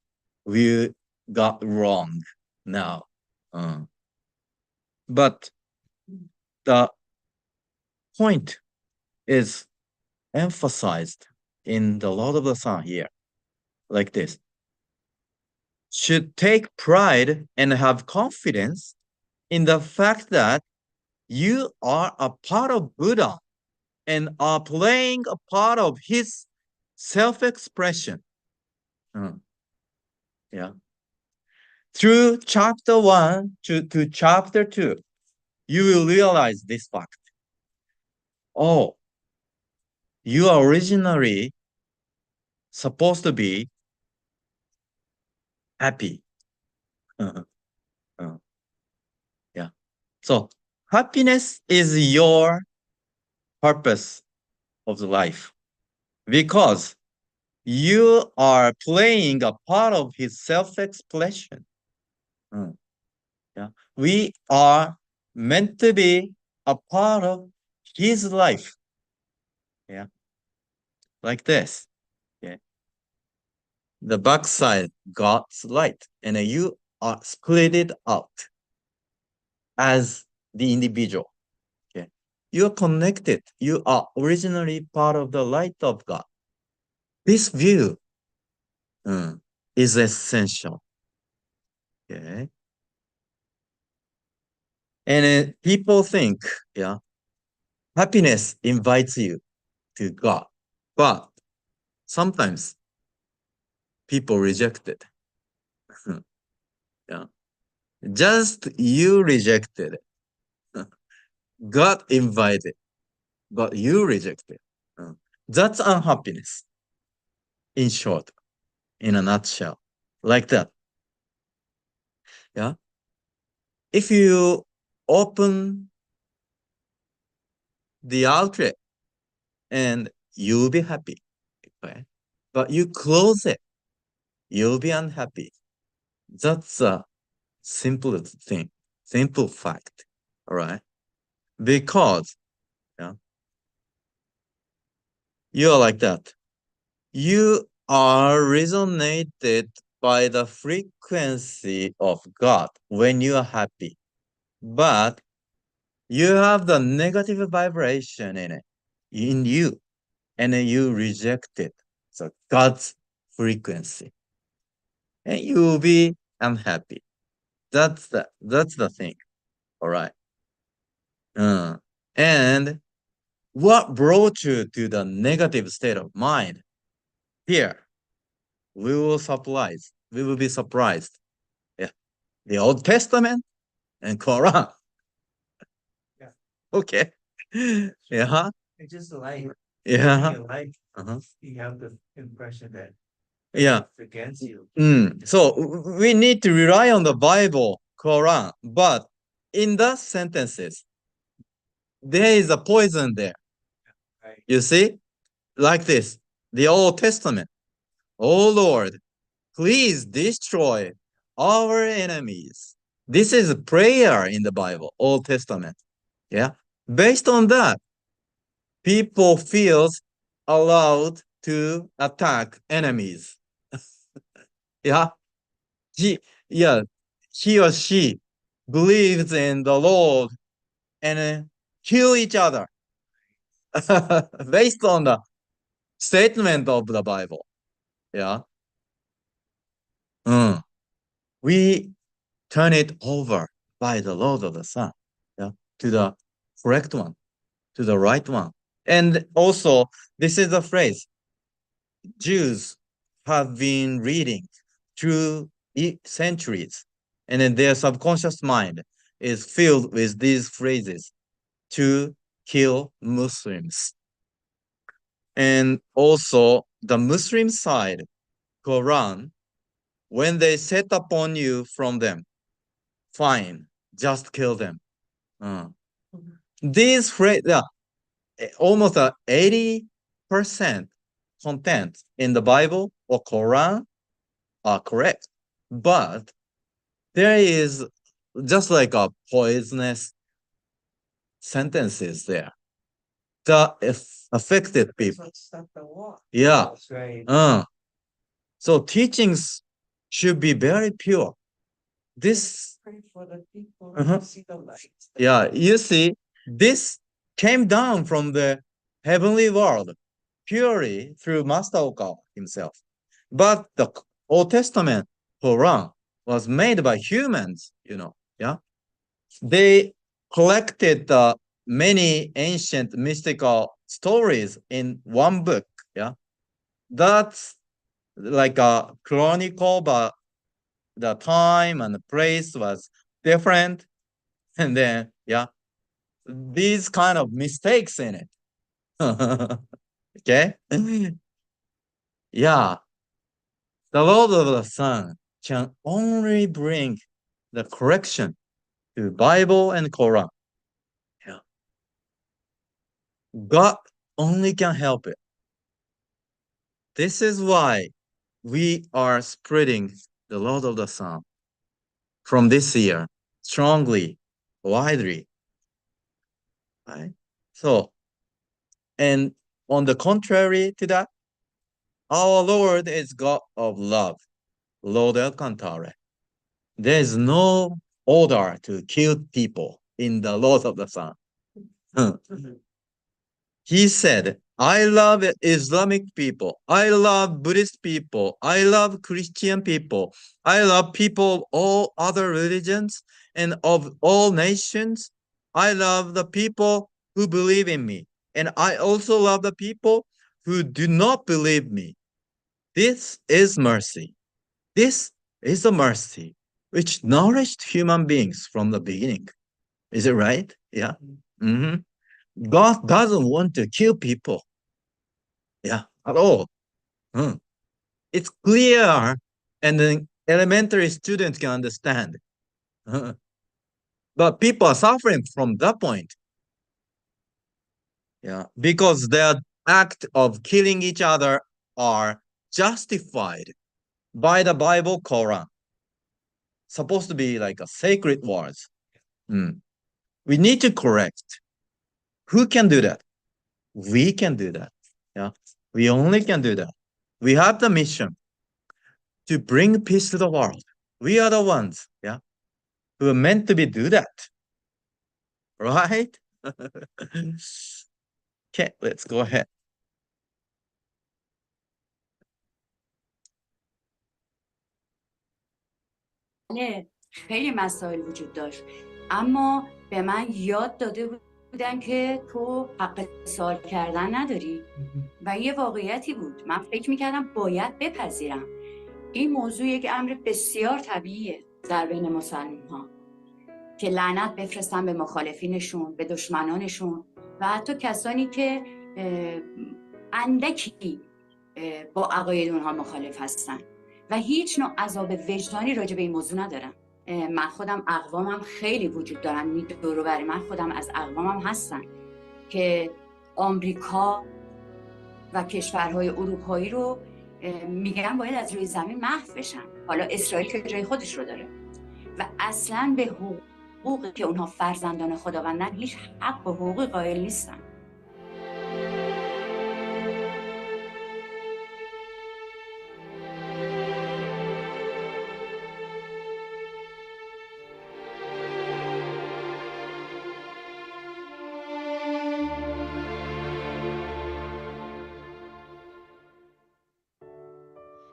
S1: we got wrong now. But the point is emphasized in the Lord of the Sun here, like this. Should take pride and have confidence in the fact that you are a part of Buddha and are playing a part of his self-expression. Yeah. Through chapter 1 to chapter 2, you will realize this fact. Oh, you are originally supposed to be happy. Yeah. So happiness is your purpose of the life because you are playing a part of his self-expression. Yeah. We are meant to be a part of his life. Yeah. Like this. Yeah. The backside, God's light, and you are split it out as the individual. Okay. You are connected. You are originally part of the light of God. This view is essential. Okay. And people think, yeah, happiness invites you to God, but sometimes people reject it. Yeah. Just you rejected it. God invited, but you rejected. That's unhappiness. In short, in a nutshell, like that. Yeah. If you open the outlet and you'll be happy, okay? But you close it, you'll be unhappy. That's a simple thing, simple fact, all right? Because yeah, you are like that. You are resonated by the frequency of God when you are happy. But you have the negative vibration in you, and you reject it. So God's frequency. And you will be unhappy. That's the thing. All right. And what brought you to the negative state of mind? Here, we will be surprised. Yeah. The Old Testament and Quran.
S8: Yeah.
S1: Okay. Yeah.
S8: It's just like,
S1: Yeah.
S8: you have the impression that
S1: Yeah.
S8: it's against you.
S1: So we need to rely on the Bible, Quran, but in the sentences, there is a poison there.
S8: Right.
S1: You see? Like this, the Old Testament. Oh Lord, please destroy our enemies. This is a prayer in the Bible, Old Testament. Yeah. Based on that, people feels allowed to attack enemies. Yeah. He, yeah, he or she believes in the Lord and kill each other based on the statement of the Bible. Yeah. We turn it over by the Lord of the Sun, yeah, to the correct one, to the right one. And also, this is a phrase Jews have been reading through centuries. And then their subconscious mind is filled with these phrases to kill Muslims. And also the Muslim side, Quran, when they set upon you from them, fine, just kill them. These phrases, almost 80% content in the Bible or Quran are correct. But there is just like a poisonous sentences there. The affected people. Yeah.
S8: That's right.
S1: So teachings should be very pure. This
S6: Pray for the people
S1: Uh-huh.
S6: to see the light.
S1: Yeah, you see, this came down from the heavenly world purely through Master Oka himself. But the Old Testament Quran was made by humans, yeah. They collected many ancient mystical stories in one book, yeah. That's like a chronicle, but the time and the place was different. And then, yeah, these kind of mistakes in it. Okay? Yeah. The Lord of the Sun can only bring the correction to Bible and Quran. Yeah. God only can help it. This is why we are spreading the Lord of the Sun from this year strongly, widely. Right? So, and on the contrary to that, our Lord is God of love, Lord El Cantare. There is no order to kill people in the Lord of the Sun. He said, I love Islamic people. I love Buddhist people. I love Christian people. I love people of all other religions and of all nations. I love the people who believe in me. And I also love the people who do not believe me. This is mercy. This is a mercy which nourished human beings from the beginning. Is it right? Yeah. Mm-hmm. God doesn't want to kill people. Yeah, at all. It's clear, and then elementary students can understand. But people are suffering from that point. Yeah, because their act of killing each other are justified by the Bible, Quran. Supposed to be like a sacred words. We need to correct. Who can do that? We can do that. Yeah. We only can do that. We have the mission to bring peace to the world. We are the ones, yeah, who are meant to be do that. Right? Okay, let's go ahead.
S9: خیلی مسائل وجود داشت اما به من یاد داده بودن که تو حق سوال کردن نداری و یه واقعیتی بود. من فکر میکردم باید بپذیرم این موضوع یک امر بسیار طبیعیه در بین مسلمان ها که لعنت بفرستن به مخالفینشون، به دشمنانشون و حتی کسانی که اندکی با عقاید اونها مخالف هستن و هیچ نوع عذاب وجدانی راجع به این موضوع ندارم. من خودم اقوامم خیلی وجود دارن، دور و بر من خودم از اقوامم هستن که آمریکا و کشورهای اروپایی رو میگن باید از روی زمین محو بشن. حالا اسرائیل که جای خودش رو داره و اصلا به حقوقی که اونها فرزندان خداوندن هیچ حق و حقوقی قائل نیستن.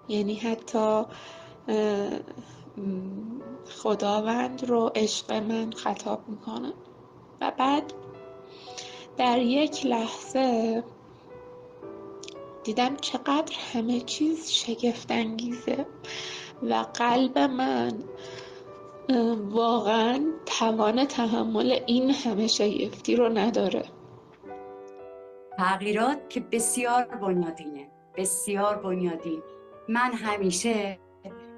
S10: یعنی حتی خداوند رو عشق من خطاب میکنم و بعد در یک لحظه دیدم چقدر همه چیز شگفت انگیزه و قلب من واقعا توان تحمل این همه شگفتی رو نداره.
S9: تغییرات که بسیار بنیادینه، بسیار بنیادین. من همیشه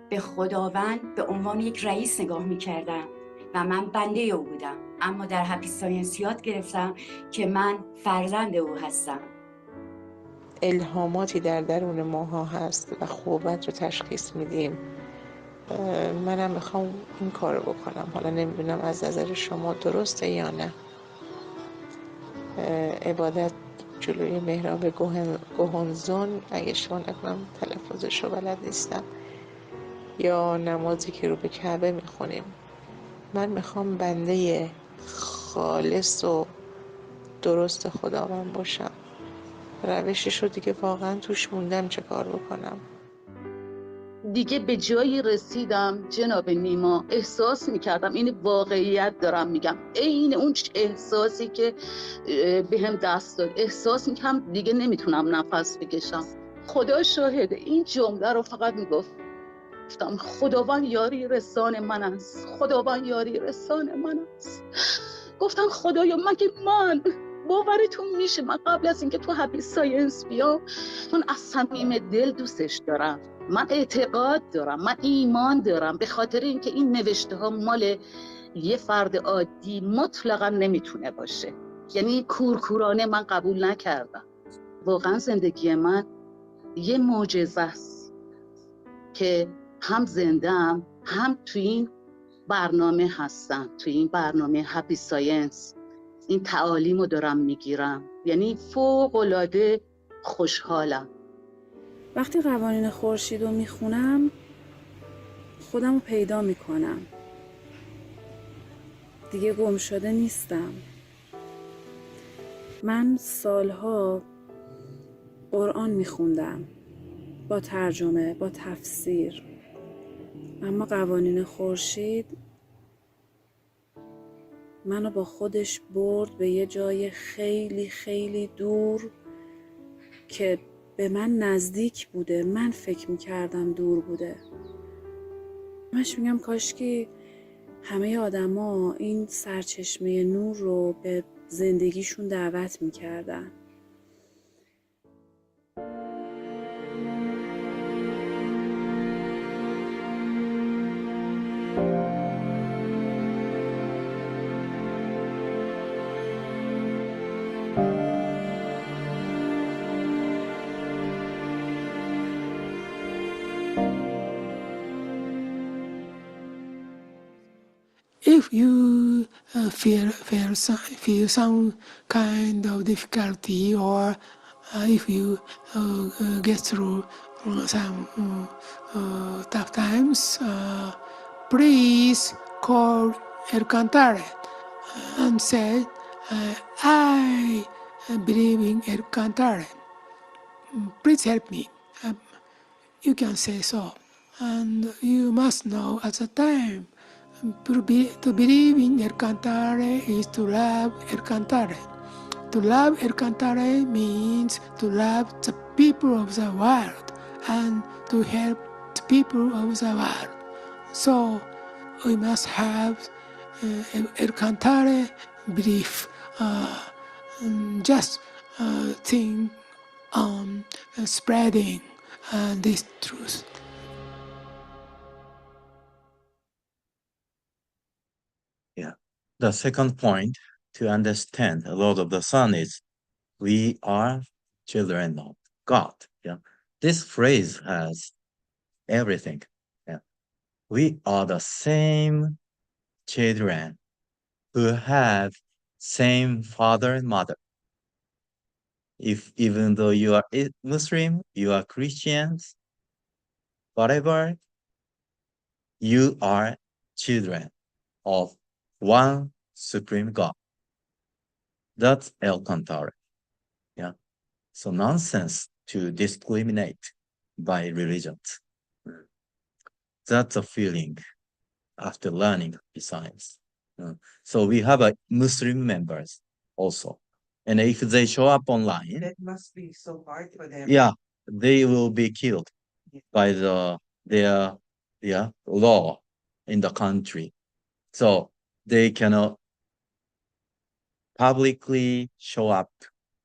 S9: به خداوند به عنوان یک رئیس نگاه میکردم و من بنده او بودم، اما در هپی ساینس یاد گرفتم که من فرزند او هستم.
S11: الهاماتی در درون ماها هست و قوت رو تشخیص میدیم. منم میخوام این کار رو بکنم. حالا نمیدونم از نظر شما درسته یا نه. عبادت جلوی محراب گهنزون، اگه اشتباه نکنم تلفظش رو بلد نیستم، یا نمازی که رو به کعبه میخونیم. من میخوام بنده خالص و درست خداوند باشم. روشش رو دیگه واقعا توش موندم چه کار بکنم.
S12: دیگه به جایی رسیدم جناب نیما، احساس میکردم، این واقعیت دارم میگم، عین اون احساسی که به هم دست داد، احساس میکنم دیگه نمیتونم نفس بکشم. خدا شاهده این جمله رو فقط میگفتم، خداوند یاری رسان من است، خداوند یاری رسان من است. گفتم خدایا مگه من باورتون میشه من قبل از اینکه تو هپی ساینس بیام، چون از صمیم دل دوستش دارم، من اعتقاد دارم، من ایمان دارم، به خاطر اینکه این نوشته ها مال یه فرد عادی مطلقا نمیتونه باشه، یعنی کورکورانه من قبول نکردم. واقعا زندگی من یه معجزه است که هم زنده‌ام، هم تو این برنامه هستم، تو این برنامه هپی ساینس این تعالیمو دارم میگیرم، یعنی فوق‌العاده خوشحالم.
S13: وقتی قوانین خورشید رو میخونم خودم رو پیدا میکنم، دیگه گم شده نیستم. من سالها قرآن میخوندم با ترجمه، با تفسیر، اما قوانین خورشید منو با خودش برد به یه جای خیلی خیلی دور که به من نزدیک بوده، من فکر میکردم دور بوده. همش میگم کاشکی همه آدما این سرچشمه نور رو به زندگیشون دعوت میکردن.
S2: If you feel some kind of difficulty, or if you get through some tough times, please call El Cantare and say, I believe in El Cantare. Please help me. You can say so. And you must know at the time, to believe in El Cantare is to love El Cantare. To love El Cantare means to love the people of the world and to help the people of the world. So we must have El Cantare belief. Just think on spreading this truth.
S1: Yeah. The second point to understand the Lord of the Sun is we are children of God. Yeah. This phrase has everything. Yeah. We are the same children who have same father and mother. If even though you are Muslim, you are Christians, whatever, you are children of one supreme God. That's El Cantare. Yeah. So nonsense to discriminate by religions. That's a feeling after learning science. So we have a Muslim members also. And if they show up online,
S6: That must be so hard for them.
S1: yeah, they will be killed by their law in the country. So they cannot publicly show up,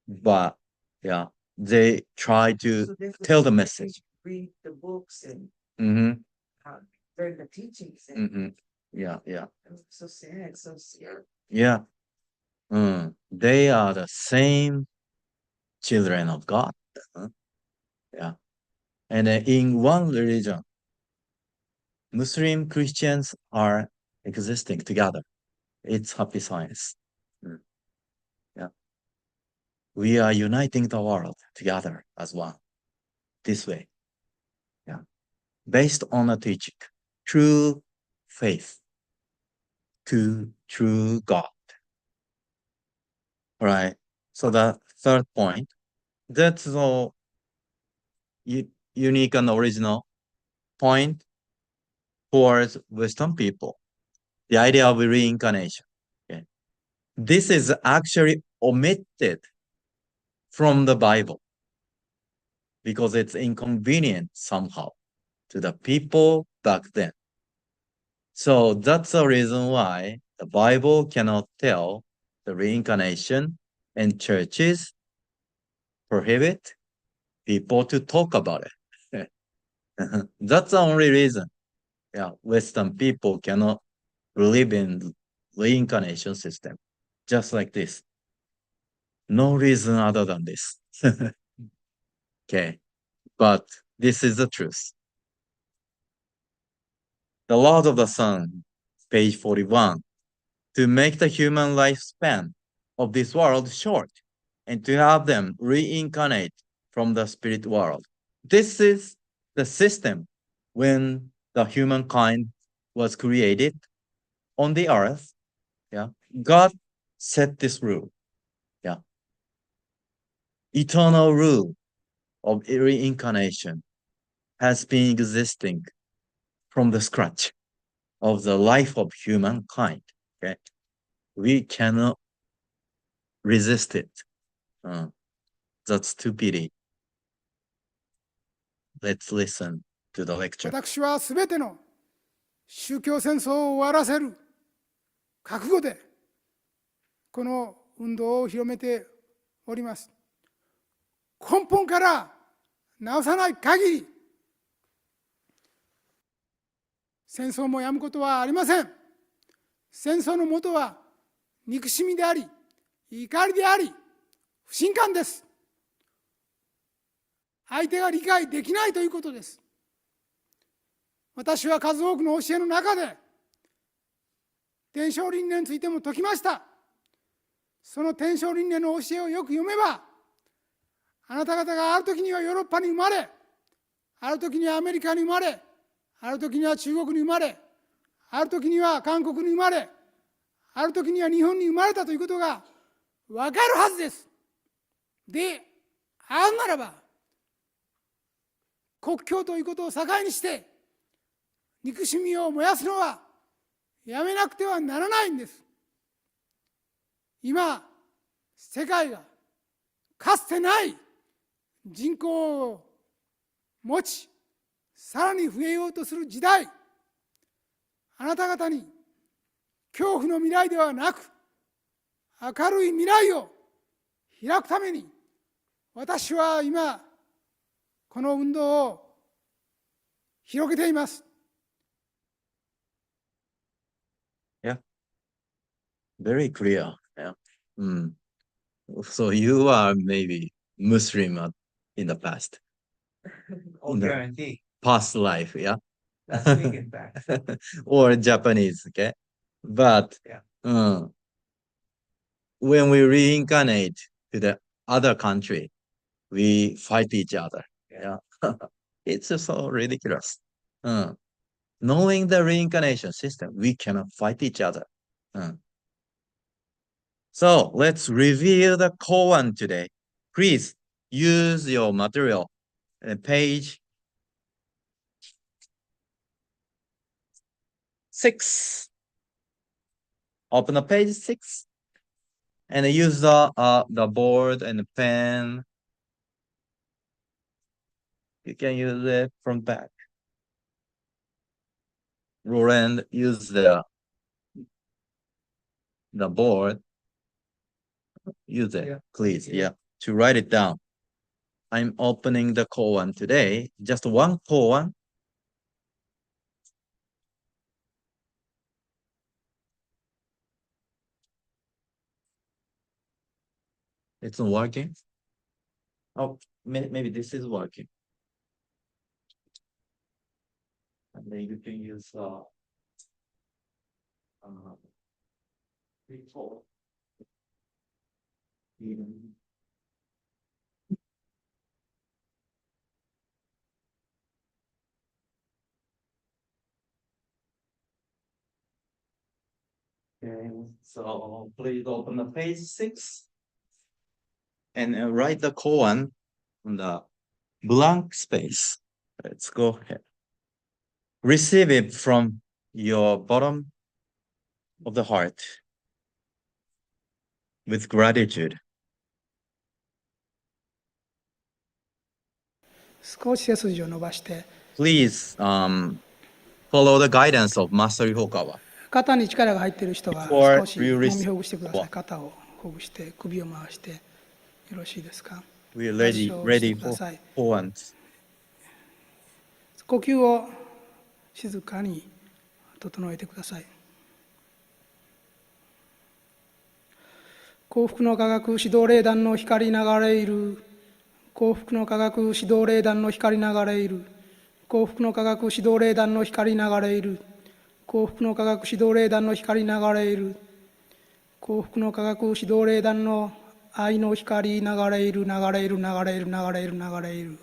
S1: but they try to tell the message.
S6: Read the books and
S1: Mm-hmm.
S6: learn the teachings. And
S1: Mm-hmm. Yeah.
S6: so sad, so sad.
S1: Yeah. They are the same children of God. Yeah. And in one religion, Muslim Christians are existing together. It's happy science. Yeah. We are uniting the world together as one. This way. Yeah. Based on a teaching. True faith to true God. Right. So the third point, that's the unique and original point towards Western people. The idea of reincarnation. Okay. This is actually omitted from the Bible because it's inconvenient somehow to the people back then. So that's the reason why the Bible cannot tell the reincarnation, and churches prohibit people to talk about it. That's the only reason. Yeah, Western people cannot believe in reincarnation system. Just like this. No reason other than this. Okay. But this is the truth. The Lord of the Sun, page 41. To make the human lifespan of this world short and to have them reincarnate from the spirit world. This is the system when the humankind was created on the earth. Yeah. God set this rule. Yeah. Eternal rule of reincarnation has been existing from the scratch of the life of humankind. Okay. We cannot resist it. That's too pity. Let's listen to the lecture.
S2: 私はすべての宗教戦争を終わらせる覚悟でこの運動を広めております。根本から直さない限り戦争もやむことはありません。戦争のもとは憎しみであり、怒りであり、不信感です。相手が理解できないということです。私は数多くの教えの中で、天正輪廻についても説きました。その天正輪廻の教えをよく読めば、あなた方がある時にはヨーロッパに生まれ、ある時にはアメリカに生まれ、ある時には中国に生まれ、ある時には韓国に生まれ、ある時には日本に生まれたということが分かるはずです。で、あるならば、国境ということを境にして、憎しみを燃やすのはやめなくてはならないんです。今、世界がかつてない人口を持ち、さらに増えようとする時代、あなた方に恐怖の未来ではなく、明るい未来を開くために、私は今、この運動を広げています。
S1: Yeah, very clear. Yeah. So you are maybe Muslim in the past.
S8: I'll guarantee.
S1: Past life, yeah.
S8: That's big in fact.
S1: Or Japanese, okay. But when we reincarnate to the other country, we fight each other. Yeah. It's just so ridiculous. Knowing the reincarnation system, we cannot fight each other. So let's review the koan today. Please use your material. Page 6. Open the page 6 and use the board and the pen. You can use it from back. Roland use the board. Use it, please. Yeah, to write it down. I'm opening the koan today. Just one koan. It's not working. Oh, maybe this is working. And then you can use before. Okay, so please open the page 6 and write the koan on the blank space. Let's go ahead. Receive it from your bottom of the heart with gratitude.
S2: 少し背筋を伸ばして、
S1: Please follow the guidance of Master Hokawa.
S2: 肩に力が入っている人は
S1: Before
S2: 少し
S1: you
S2: 揉み
S1: receive
S2: ほぐしてください。肩をほぐして首を回してよろしいですか。
S1: we're
S2: 合掌
S1: ready
S2: してくだ
S1: for
S2: さい。
S1: koans.
S2: 呼吸を静かに整えてください。幸福の科学指導霊団の光流れいる。幸福の科学指導霊団の光流れいる。幸福の科学指導霊団の光流れいる。幸福の科学指導霊団の光流れいる。幸福の科学指導霊団の愛の光流れいる、流れいる、流れいる、流れいる、流れいる。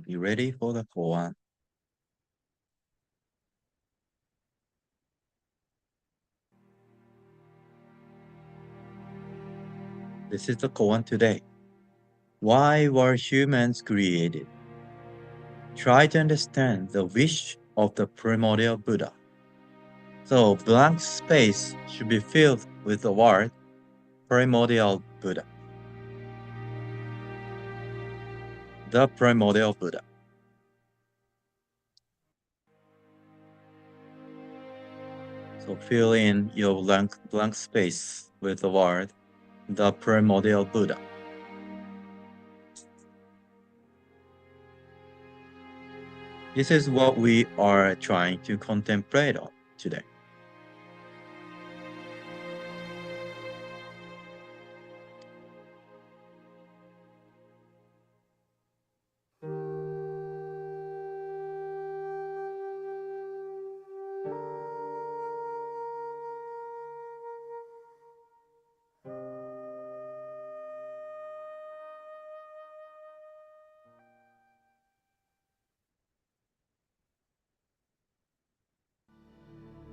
S1: Be ready for the koan. This is the koan today. Why were humans created? Try to understand the wish of the primordial Buddha. So blank space should be filled with the word primordial Buddha. The primordial Buddha. So fill in your blank space with the word the primordial Buddha. This is what we are trying to contemplate on today.
S14: "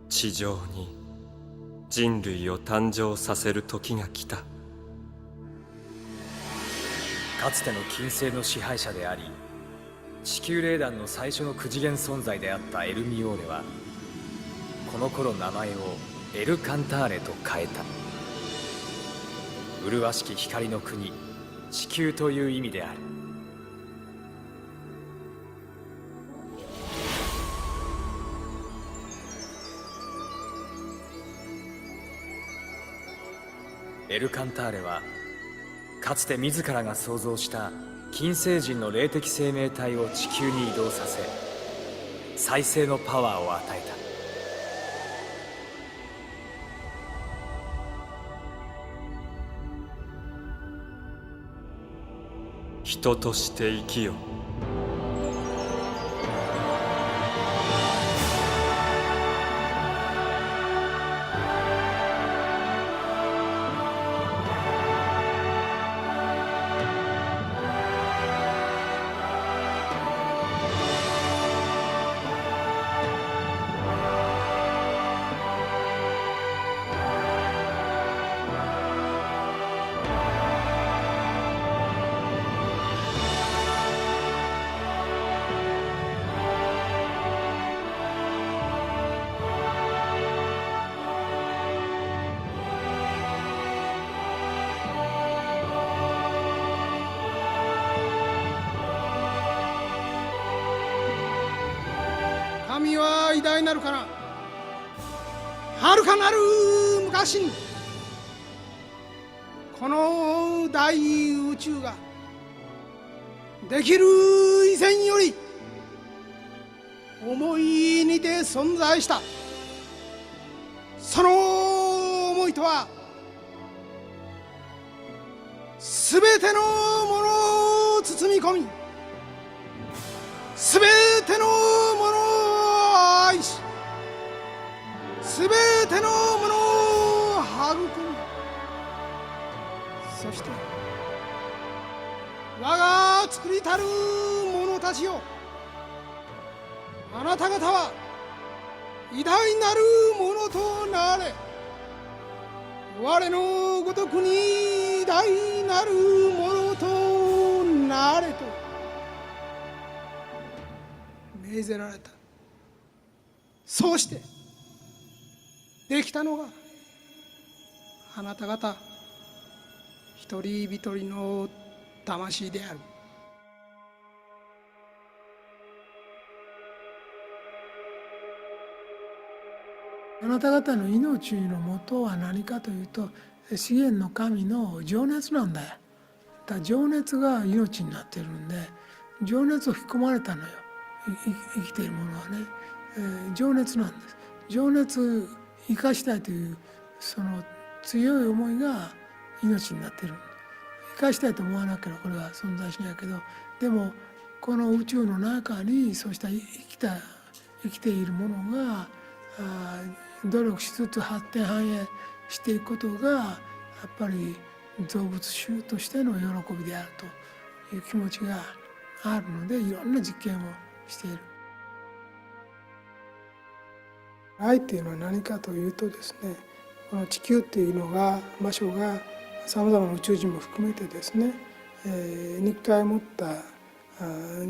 S14: 地上に人類を誕生させる時が来た。
S15: かつての金星の支配者であり、地球霊団の最初の9次元存在であったエルミオーレは、この頃名前をエル・カンターレと変えた。麗しき光の国、地球という意味である。エルカンターレはかつて自らが創造した金星人の霊的生命体を地球に移動させ再生のパワーを与えた。
S14: 人として生きよ。
S2: 神は偉大なるから、はるかなる昔にこの大宇宙ができる以前より思いにて存在した。その思いとはすべてのものを包み込み、すべてのものを愛し、すべてのものを育み、そして我が作りたる者たちよ、あなた方は偉大なるものとなれ。我のごとくに偉大なるものとなれと命ぜられた。そうしてできたのがあなた方一人一人の魂である。あなた方の命のもとは何かというと、資源の神の情熱なんだよ。だから情熱が命になってるんで、情熱を引き込まれたのよ、生きているものはね、情熱なんです。情熱生かしたいというその強い思いが命になってる。生かしたいと思わなければこれは存在しないけど、でもこの宇宙の中にそうした生きているものが努力しつつ発展繁栄していくことがやっぱり造物主としての喜びであるという気持ちがあるので、いろんな実験をしている。愛っていうのは何かというとですね、この地球っていうのが場所がさまざまな宇宙人も含めてですね、肉体を持った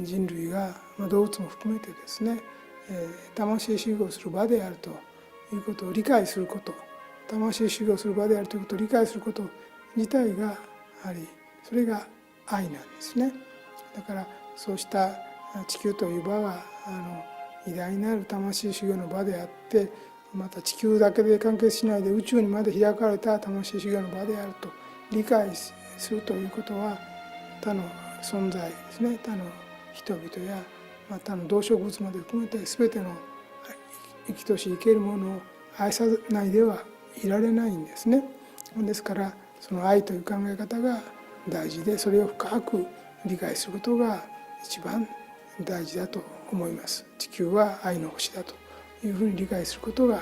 S2: 人類が、動物も含めてですね、魂修行する場であるということを理解すること、魂修行する場であるということを理解すること自体がやはりそれが愛なんですね。だからそうした地球という場は偉大なる魂修行の場であって、また地球だけで完結しないで宇宙にまで開かれた魂修行の場であると理解するということは、他の存在ですね、他の人々や他の動植物まで含めて全ての生きとし生けるものを愛さないではいられないんですね。ですからその愛という考え方が大事で、それを深く理解することが一番大事だと思います。地球は愛の星だというふうに理解することが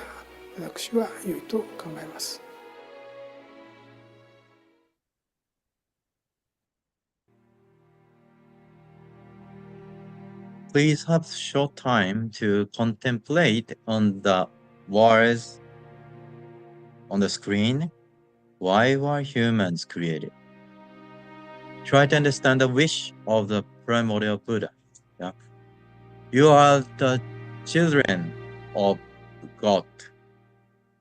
S2: 私は良いと考えます。
S1: Please have short time to contemplate on the words on the screen. Why were humans created? Try to understand the wish of the primordial Buddha. Yeah? You are the children of God,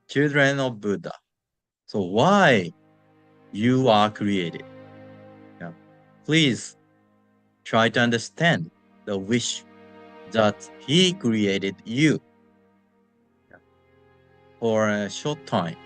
S1: children of Buddha. So why you are created? Yeah? Please try to understand the wish that he created you for a short time.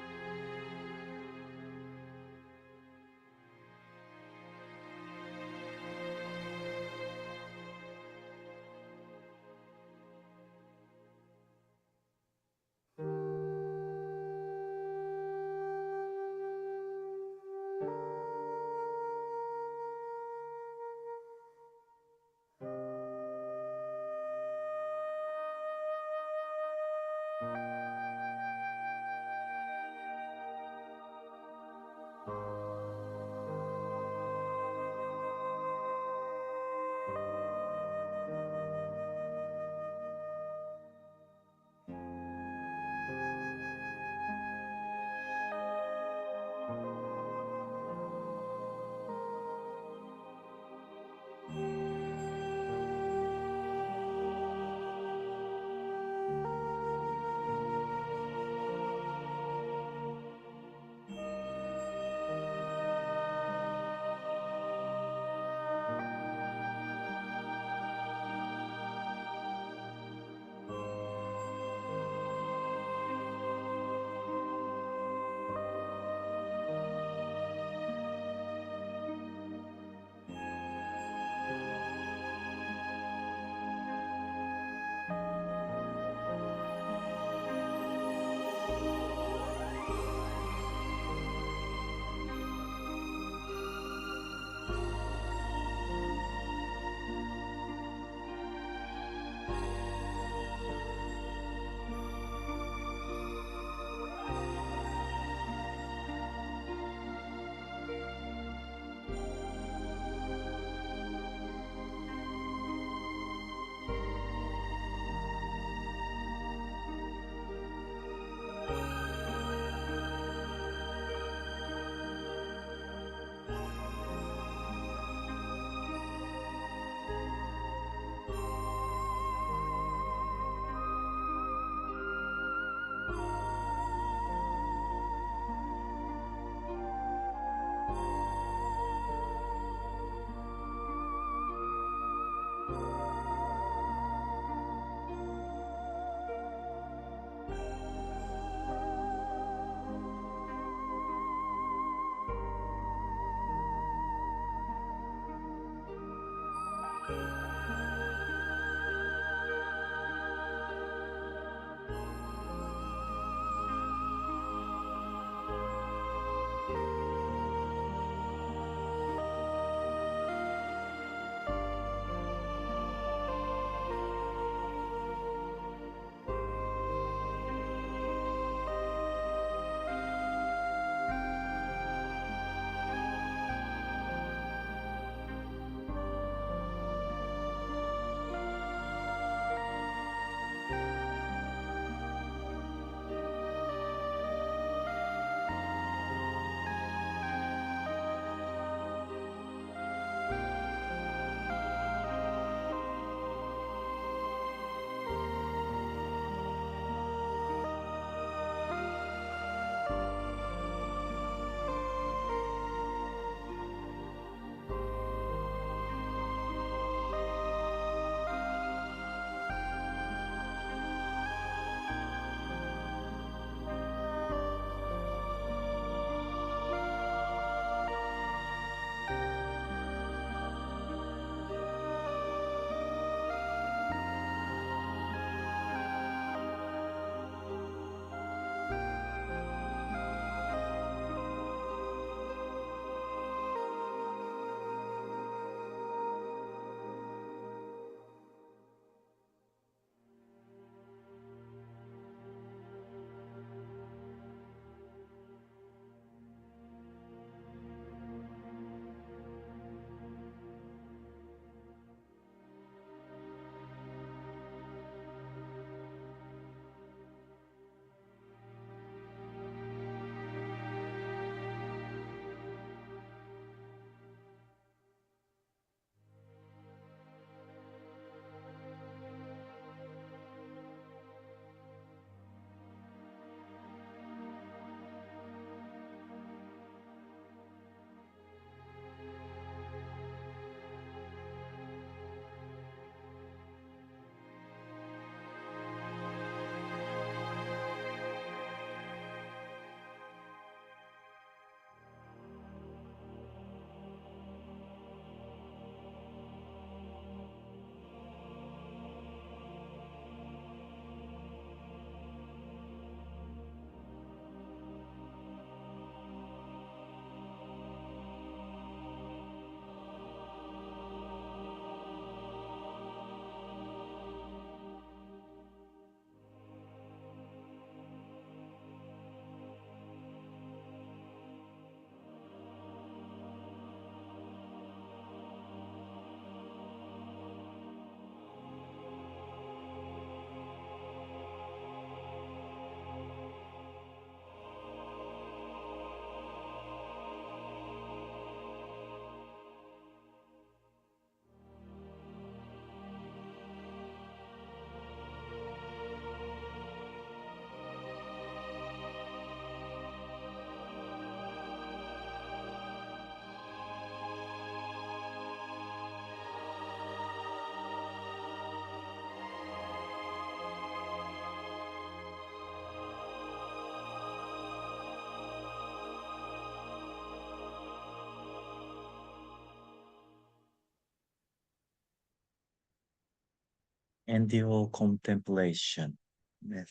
S1: and your contemplation.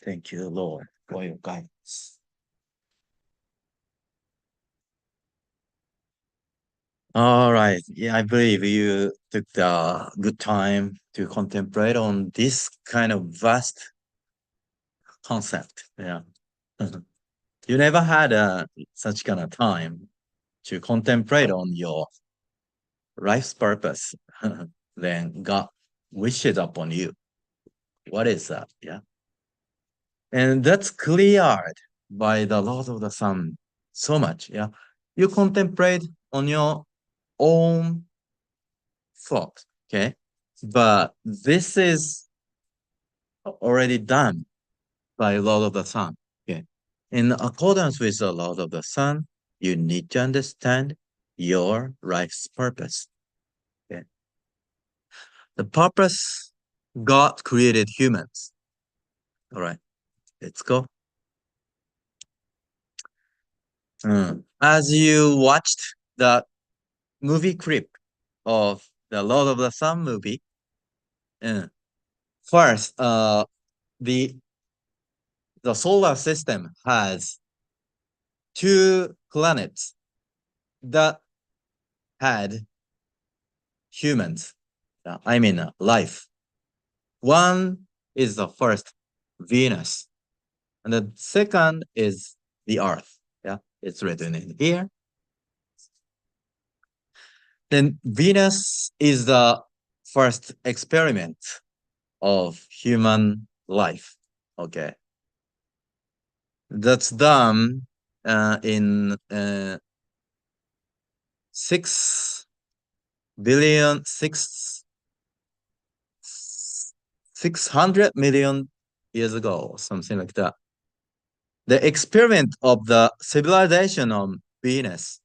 S1: Thank you, Lord, for your guidance. All right. Yeah, I believe you took the good time to contemplate on this kind of vast concept. Yeah. You never had such kind of time to contemplate on your life's purpose. Then God wishes upon you. What is that? Yeah. And that's cleared by the Lord of the Sun so much. Yeah. You contemplate on your own thought. Okay. But this is already done by Lord of the Sun. Okay. In accordance with the Lord of the Sun, you need to understand your life's purpose. Okay. The purpose God created humans. All right. Let's go. As you watched the movie clip of the Lord of the Sun movie, first, the solar system has two planets that had humans. I mean, life. One is the first, Venus, and the second is the Earth. Yeah, it's written in here. Then Venus is the first experiment of human life. Okay. That's done in 600 million years ago, something like that. The experiment of the civilization on Venus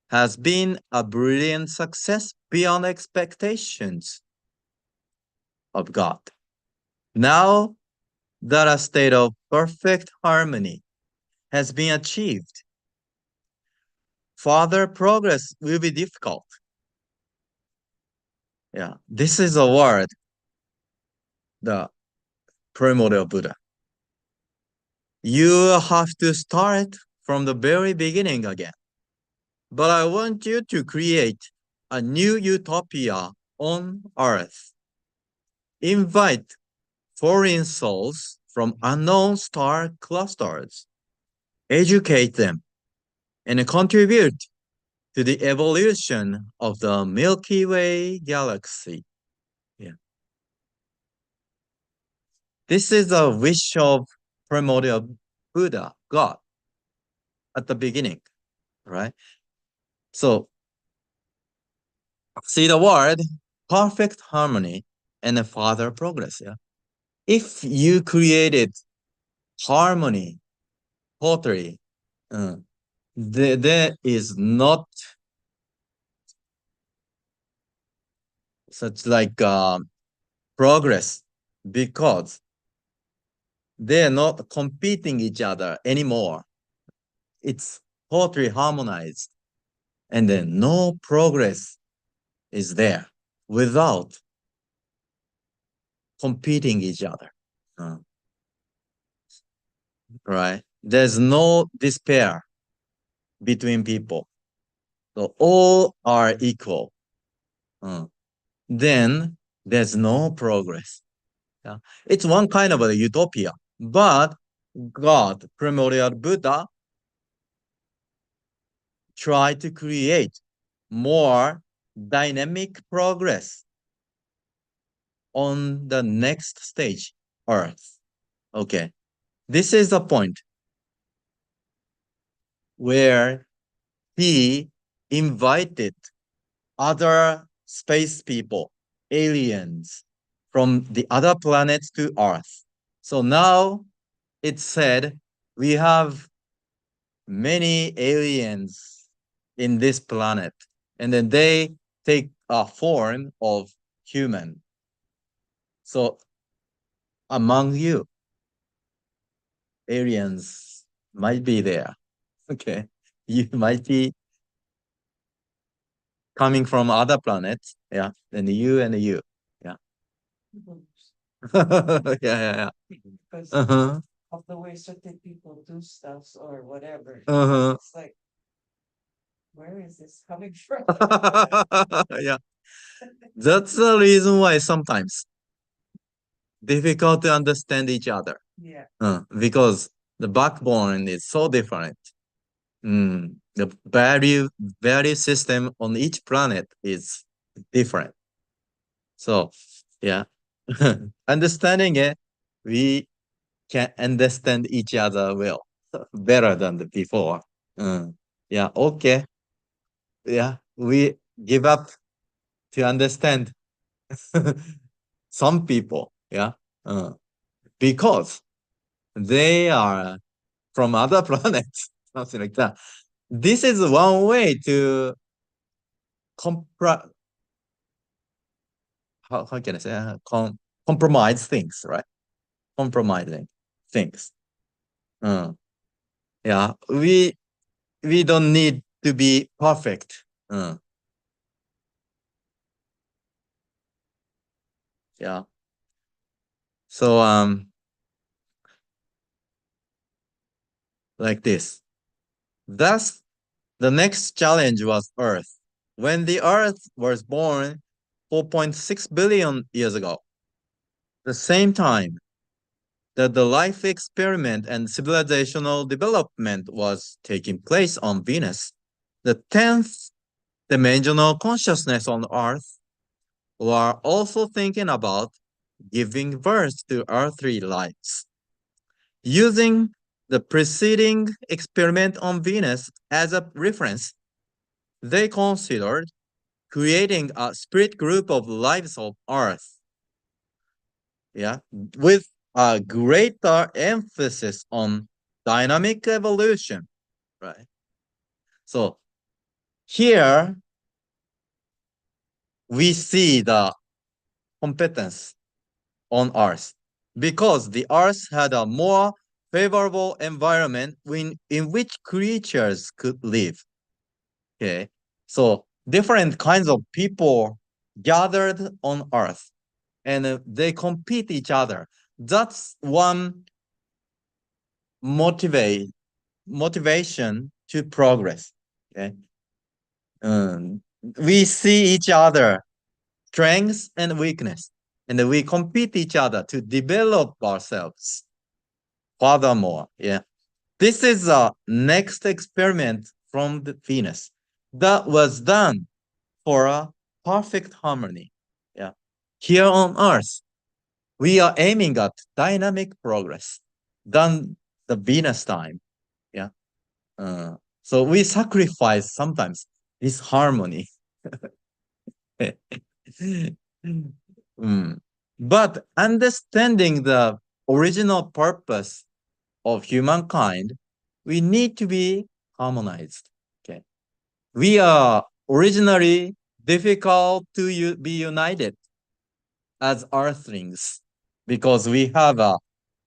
S1: has been a brilliant success beyond expectations of God. Now that a state of perfect harmony has been achieved, further progress will be difficult. Yeah, this is a word, the primordial Buddha. You have to start from the very beginning again. But I want you to create a new utopia on Earth. Invite foreign souls from unknown star clusters. Educate them and contribute to the evolution of the Milky Way galaxy. Yeah. This is a wish of primordial Buddha, God, at the beginning, right? So, see the word perfect harmony and further progress. Yeah. If you created harmony totally, there is not such like progress because they're not competing each other anymore. It's totally harmonized, and then no progress is there without competing each other. Right? There's no despair between people. So all are equal. Then there's no progress. Yeah. It's one kind of a utopia. But God, primordial Buddha, tried to create more dynamic progress on the next stage, Earth. Okay. This is the point where he invited other space people, aliens from the other planets to Earth. So now it's said we have many aliens in this planet, and then they take a form of human. So among you, aliens might be there. Okay. You might be coming from other planets. Yeah. Then you and you. Yeah. Yeah.
S6: Because of the way certain people do stuff or whatever. It's like, where is this coming from?
S1: Yeah. That's the reason why sometimes difficult to understand each other.
S6: Yeah.
S1: Because the backbone is so different. The value system on each planet is different. So, yeah, understanding it, we can understand each other well, better than the before. Yeah, okay. Yeah, we give up to understand some people. Yeah, because they are from other planets, something like that. This is one way to how can I say compromise things, right? Compromising things. Yeah, we don't need to be perfect. Yeah. So like this. Thus, the next challenge was Earth. When the Earth was born 4.6 billion years ago, the same time that the life experiment and civilizational development was taking place on Venus, the 10th dimensional consciousness on Earth were also thinking about giving birth to earthly lives. Using the preceding experiment on Venus as a reference, they considered creating a spirit group of lives of Earth. Yeah, with a greater emphasis on dynamic evolution, right? So here we see the competence on Earth because the Earth had a more favorable environment in which creatures could live. Okay, so different kinds of people gathered on Earth and they compete each other. That's one motivation to progress. Okay, we see each other strengths and weakness, and we compete each other to develop ourselves. Furthermore, yeah, this is a next experiment from the Venus that was done for a perfect harmony. Yeah, here on Earth, we are aiming at dynamic progress than the Venus time. Yeah, so we sacrifice sometimes this harmony. But understanding the original purpose of humankind, we need to be harmonized. Okay, we are originally difficult to be united as earthlings because we have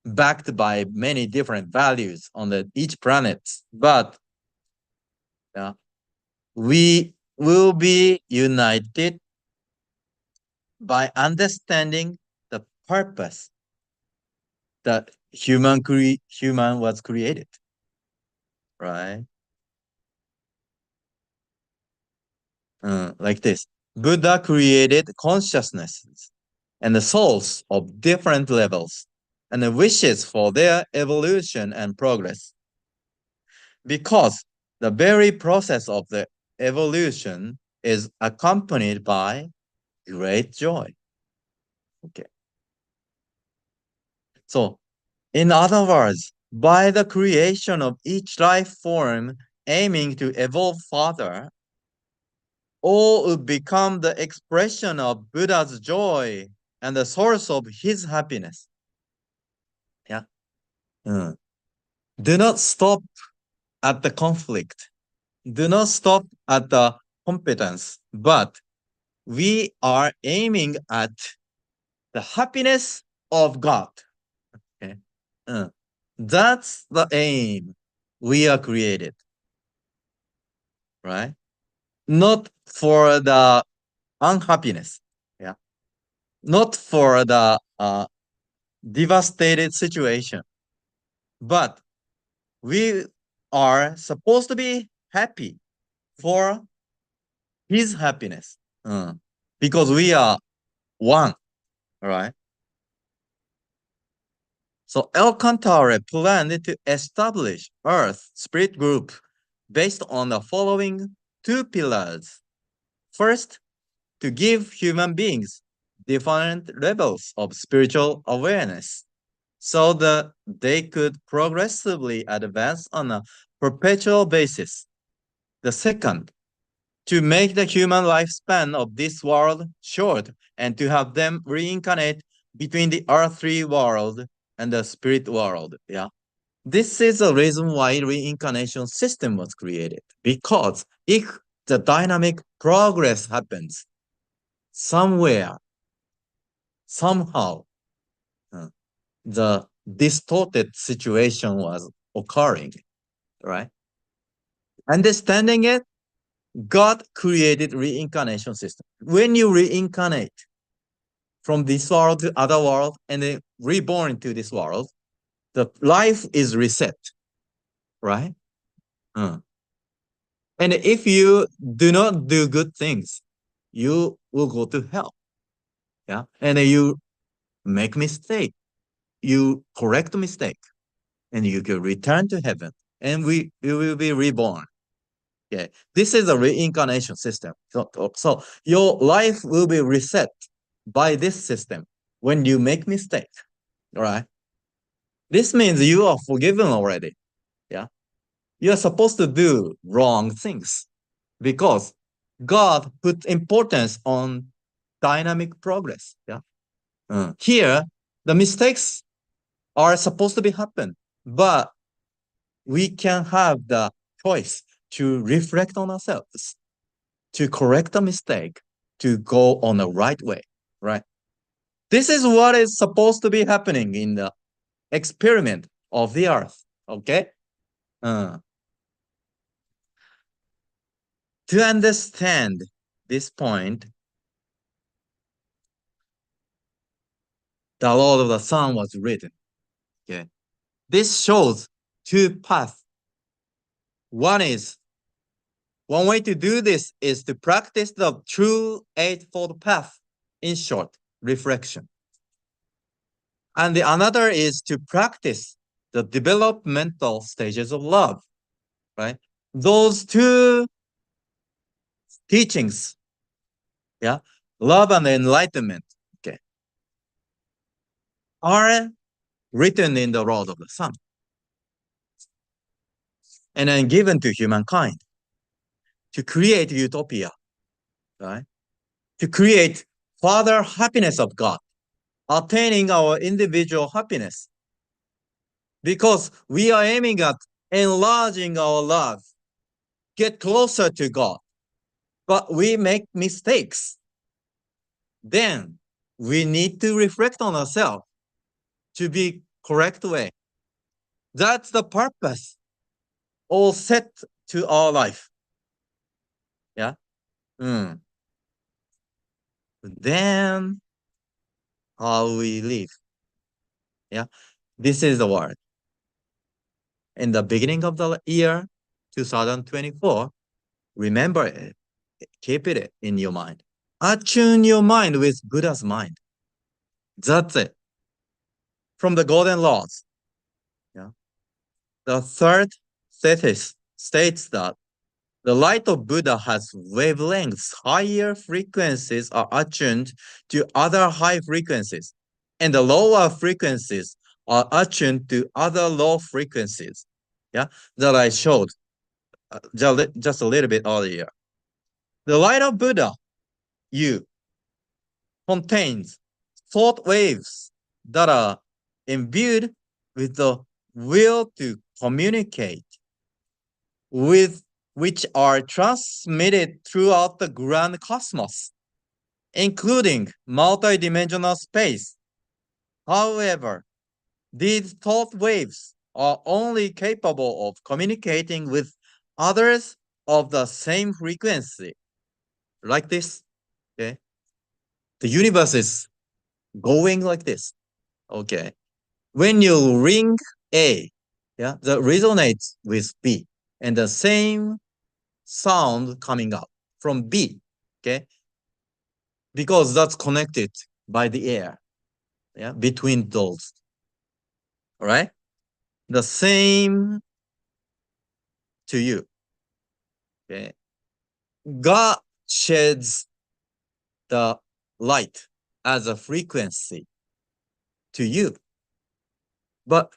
S1: backed by many different values on each planet. But we will be united by understanding the purpose that human was created, right? Like this. Buddha created consciousnesses and the souls of different levels and the wishes for their evolution and progress. Because the very process of the evolution is accompanied by great joy. Okay. So, in other words, by the creation of each life form aiming to evolve further, all would become the expression of Buddha's joy and the source of his happiness. Yeah. Do not stop at the conflict. Do not stop at the competence, but we are aiming at the happiness of God. Okay. That's the aim. We are created, right? Not for the unhappiness. Yeah. Not for the devastated situation. But we are supposed to be happy for his happiness. Because we are one, right? So Alcantara planned to establish Earth Spirit Group based on the following two pillars. First, to give human beings different levels of spiritual awareness so that they could progressively advance on a perpetual basis. The second, to make the human lifespan of this world short and to have them reincarnate between the earthly world and the spirit world. Yeah. This is the reason why reincarnation system was created. Because if the dynamic progress happens somewhere, somehow, the distorted situation was occurring, right? Understanding it, God created reincarnation system. When you reincarnate from this world to other world and then reborn to this world, the life is reset, right? And if you do not do good things, you will go to hell. Yeah. And you make mistake. You correct mistake. And you can return to heaven. And you will be reborn. Okay. This is a reincarnation system. So your life will be reset by this system when you make mistake. All right. This means you are forgiven already. Yeah. You are supposed to do wrong things because God put importance on dynamic progress. Yeah. Here, the mistakes are supposed to be happen, but we can have the choice to reflect on ourselves, to correct a mistake, to go on the right way, right? This is what is supposed to be happening in the experiment of the earth, okay? To understand this point, the Lord of the Sun was written, okay? This shows two paths. One way to do this is to practice the true eightfold path, in short, reflection. And the another is to practice the developmental stages of love, right? Those two teachings, yeah, love and enlightenment, okay, are written in the Lord of the Sun and then given to humankind to create utopia, right? To create further happiness of God, attaining our individual happiness. Because we are aiming at enlarging our love, get closer to God, but we make mistakes. Then we need to reflect on ourselves to be correct way. That's the purpose all set to our life. Yeah. Then how we live. Yeah. This is the word. In the beginning of the year 2024, remember it. Keep it in your mind. Attune your mind with Buddha's mind. That's it. From the golden laws. Yeah. The third thesis states that the light of Buddha has wavelengths. Higher frequencies are attuned to other high frequencies, and the lower frequencies are attuned to other low frequencies. Yeah, that I showed just a little bit earlier. The light of Buddha, you, contains thought waves that are imbued with the will to communicate, with which are transmitted throughout the grand cosmos, including multidimensional space. However, these thought waves are only capable of communicating with others of the same frequency. Like this, okay? The universe is going like this. Okay. When you ring A, yeah, that resonates with B, and the same sound coming up from B, okay? Because that's connected by the air, yeah, between those. All right? The same to you. Okay. God sheds the light as a frequency to you. But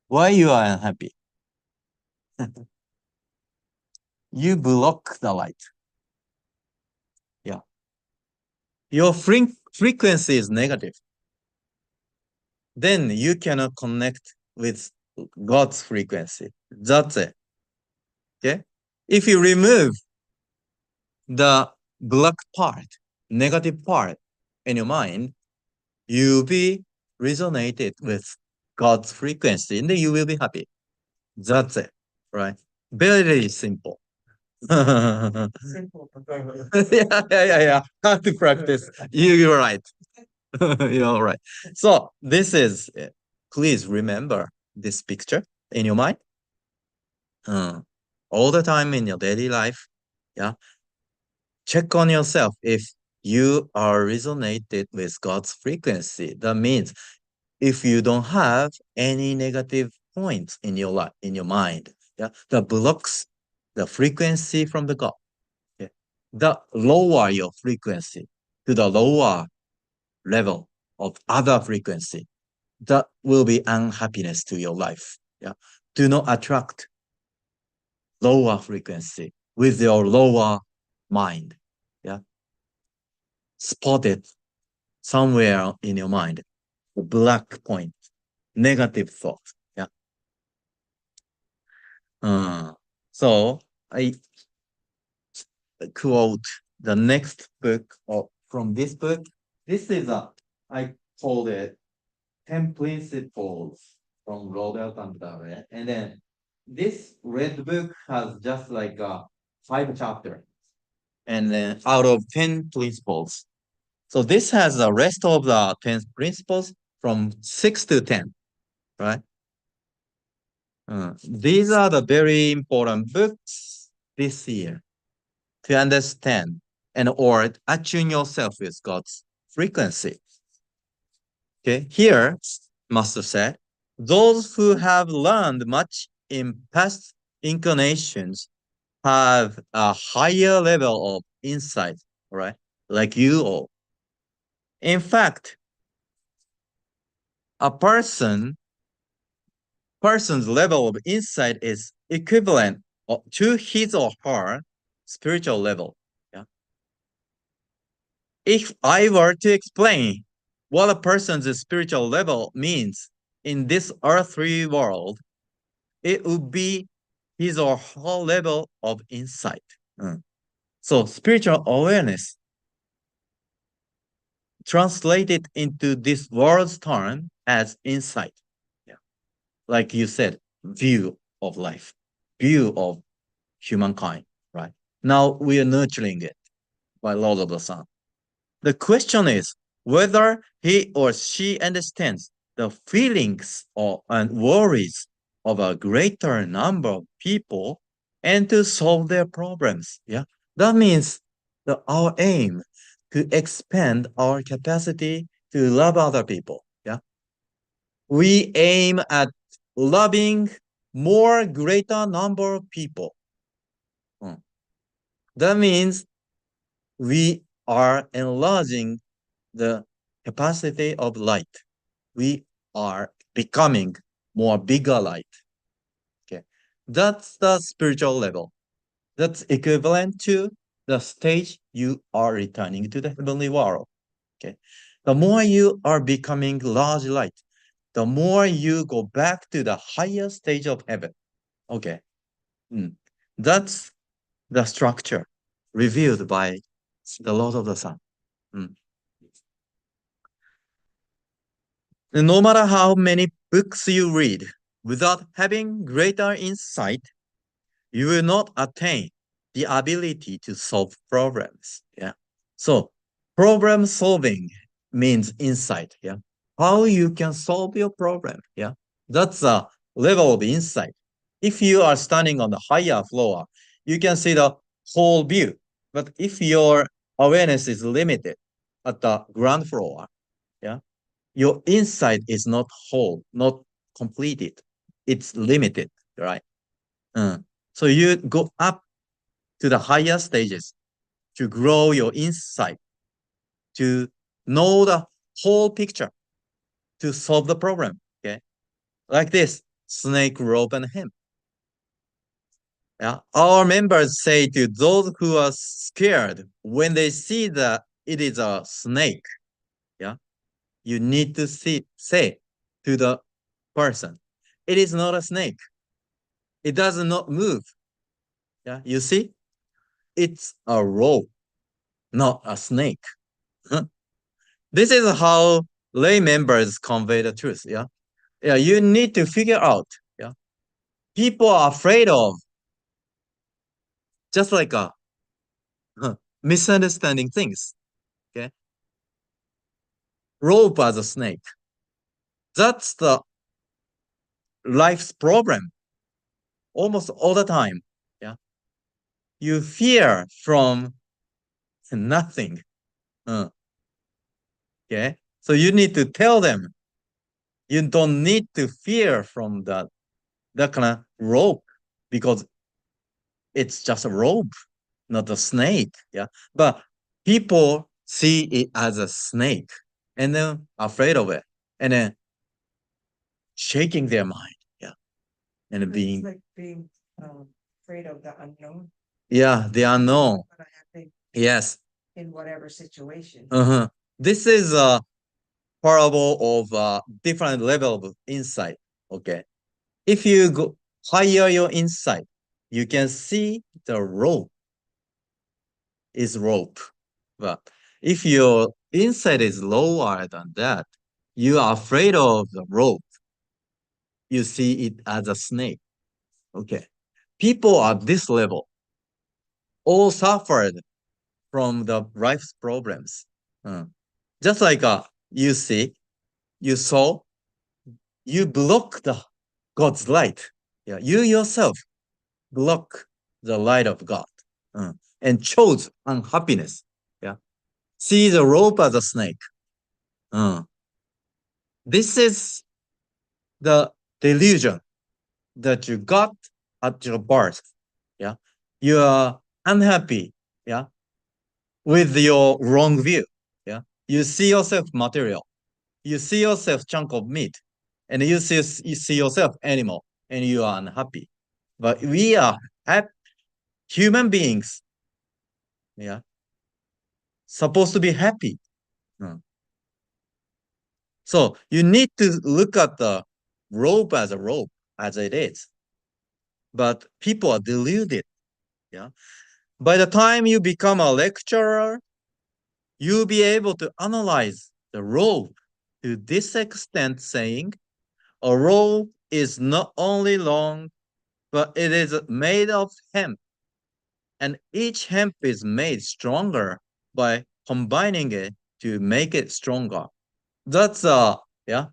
S1: why you are unhappy? You block the light. Yeah. Your frequency is negative. Then you cannot connect with God's frequency. That's it. Okay? If you remove the black part, negative part in your mind, you'll be resonated with God's frequency, and then you will be happy. That's it, right? Very simple.
S6: Simple.
S1: Yeah. How to practice? You're right. You're right. So this is. Please remember this picture in your mind. All the time in your daily life. Yeah. Check on yourself if you are resonated with God's frequency. That means if you don't have any negative points in your life, in your mind, yeah, that blocks the frequency from the God. Yeah. The lower your frequency to the lower level of other frequency, that will be unhappiness to your life. Yeah. Do not attract lower frequency with your lower mind. Yeah. Spot it somewhere in your mind. The black point, negative thought. Yeah. So I quote the next book from this book. This is I called it 10 Principles from Robert and Dave. And then this red book has just like 5 chapters. And then out of 10 principles. So this has the rest of the 10 principles from 6 to 10, right? These are the very important books this year to understand and or attune yourself with God's frequency. Okay, here, Master said, those who have learned much in past incarnations have a higher level of insight, right? Like you all. In fact, a person's level of insight is equivalent to his or her spiritual level. Yeah. If I were to explain what a person's spiritual level means in this earthly world, it would be his or her level of insight. So spiritual awareness translated into this world's term as insight. Yeah. Like you said, view of life, view of humankind, right? Now we are nurturing it by Lord of the Sun. The question is whether he or she understands the feelings and worries of a greater number of people and to solve their problems. Yeah, that means our aim to expand our capacity to love other people. Yeah, we aim at loving more greater number of people. That means we are enlarging the capacity of light. We are becoming more bigger light. Okay. That's the spiritual level. That's equivalent to the stage you are returning to the heavenly world. Okay. The more you are becoming large light, the more you go back to the higher stage of heaven. Okay. That's the structure revealed by the Lord of the Sun. No matter how many books you read, without having greater insight, you will not attain the ability to solve problems. Yeah. So problem solving means insight. Yeah. how you can solve your problem. Yeah, that's a level of insight. If you are standing on the higher floor, you can see the whole view. But if your awareness is limited at the ground floor, yeah, your insight is not whole, not completed. It's limited, right? So you go up to the higher stages to grow your insight, to know the whole picture, to solve the problem. Okay, like this: snake, rope, and hemp. Yeah, our members say to those who are scared when they see that it is a snake. Yeah, you need to say to the person, it is not a snake. It does not move. Yeah, you see, it's a rope, not a snake. This is how lay members convey the truth. Yeah, yeah, you need to figure out. Yeah, people are afraid of just like misunderstanding things. Okay, rope as a snake. That's the life's problem almost all the time. Yeah, you fear from nothing. Okay, so you need to tell them you don't need to fear from that kind of rope because it's just a rope, not a snake. Yeah, but people see it as a snake and then afraid of it and then shaking their mind. Yeah, and
S6: It's
S1: being
S6: like being afraid of the unknown.
S1: Yeah, the unknown.
S6: What's gonna happen
S1: Yes.
S6: in whatever situation.
S1: This is a parable of different level of insight. Okay. If you go higher your insight, you can see the rope is rope. But if your insight is lower than that, you are afraid of the rope. You see it as a snake. Okay. People at this level all suffered from the life's problems. Just like you see, you saw, you block the God's light. Yeah, you yourself block the light of God and chose unhappiness. Yeah, see the rope as a snake. This is the delusion that you got at your birth. Yeah, you are unhappy. Yeah, with your wrong view. Yeah, you see yourself material. You see yourself chunk of meat, and you see yourself animal, and you are unhappy. But we are human beings. Yeah, supposed to be happy. So you need to look at the rope as a rope as it is. But people are deluded. Yeah. By the time you become a lecturer, you'll be able to analyze the rope to this extent, saying a rope is not only long, but it is made of hemp. And each hemp is made stronger by combining it to make it stronger. That's yeah,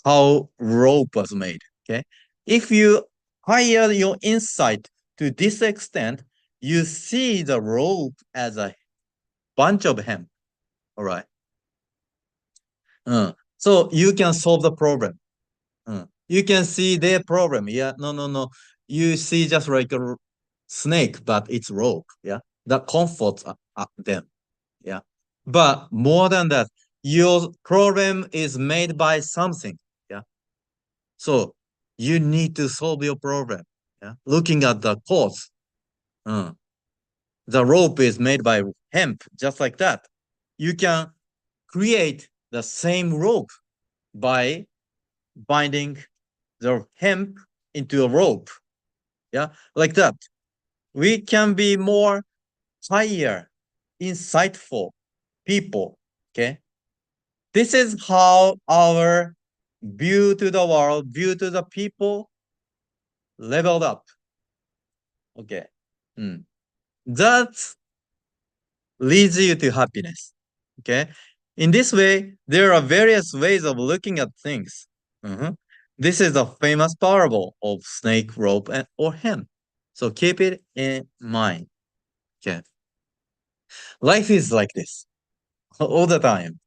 S1: how rope was made. Okay. If you higher your insight to this extent, you see the rope as a bunch of hemp. All right. So you can solve the problem. You can see their problem. Yeah, no. You see just like a snake, but it's rope. Yeah, that comforts them. Yeah, but more than that, your problem is made by something. Yeah, so you need to solve your problem. Yeah, looking at the cause. The rope is made by hemp, just like that. You can create the same rope by binding the hemp into a rope. Yeah, like that. We can be more higher, insightful people. Okay. This is how our view to the world, view to the people leveled up. Okay. That leads you to happiness. Okay. In this way, there are various ways of looking at things. This is a famous parable of snake, rope, or hen. So keep it in mind. Okay. Life is like this all the time.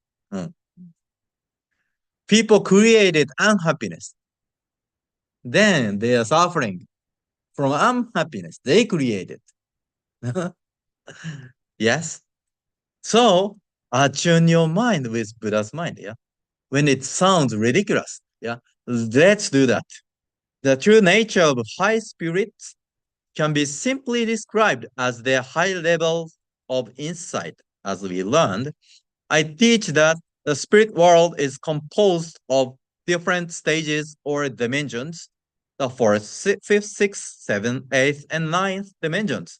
S1: People created unhappiness. Then they are suffering from unhappiness they created. Yes. So attune your mind with Buddha's mind. Yeah. When it sounds ridiculous. Yeah. Let's do that. The true nature of high spirits can be simply described as their high level of insight. As we learned, I teach that the spirit world is composed of different stages or dimensions, the fourth, fifth, sixth, seventh, eighth, and ninth dimensions.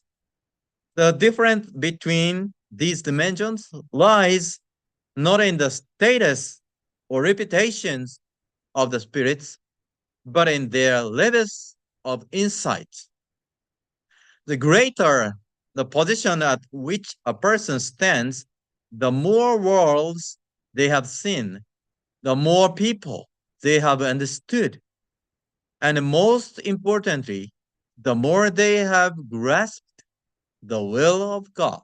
S1: The difference between these dimensions lies not in the status or reputations of the spirits, but in their levels of insight. The greater the position at which a person stands, the more worlds they have seen, the more people they have understood, and most importantly, the more they have grasped the will of God.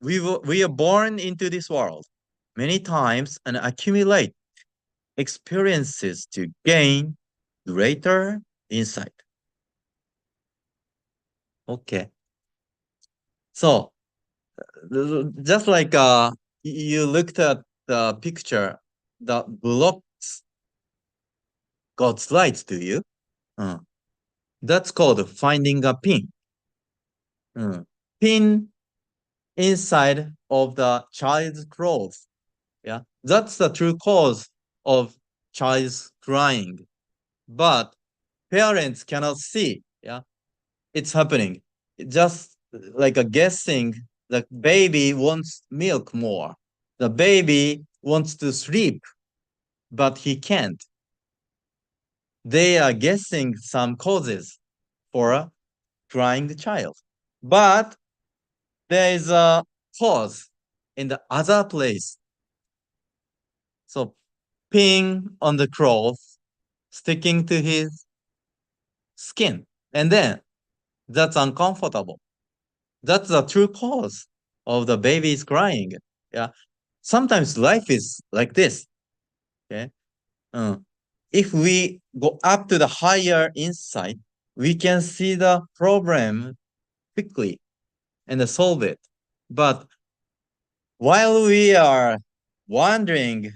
S1: We are born into this world many times and accumulate experiences to gain greater insight. Okay. So, just like you looked at the picture that blocks God's light to you, that's called finding a pin. Pin inside of the child's clothes. Yeah, that's the true cause of child's crying. But parents cannot see. Yeah, it's happening. Just like a guessing, the baby wants milk more. The baby wants to sleep, but he can't. They are guessing some causes for a crying child. But there is a cause in the other place. So pin on the cloth, sticking to his skin. And then that's uncomfortable. That's the true cause of the baby's crying. Yeah. Sometimes life is like this. Okay. If we go up to the higher insight, we can see the problem quickly and solve it. But while we are wondering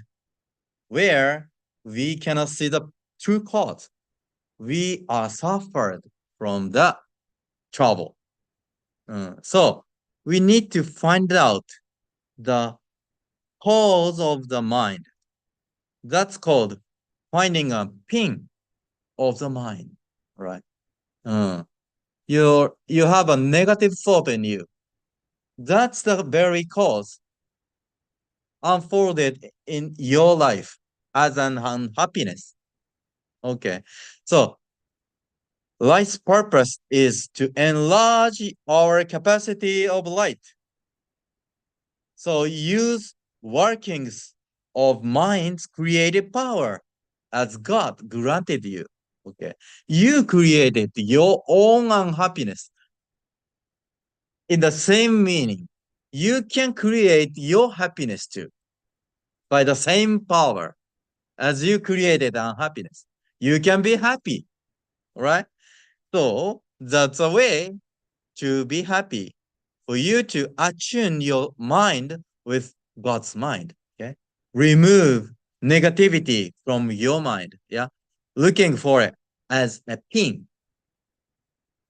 S1: where we cannot see the true cause, we are suffered from that trouble. So we need to find out the cause of the mind. That's called finding a pin of the mind, right? You have a negative thought in you. That's the very cause unfolded in your life as an unhappiness. Okay, so life's purpose is to enlarge our capacity of light. So use workings of mind's creative power as God granted you. Okay. You created your own unhappiness. In the same meaning, you can create your happiness too by the same power as you created unhappiness. You can be happy, right? So that's a way to be happy, for you to attune your mind with God's mind. Okay. Remove negativity from your mind. Yeah. Looking for it as a pin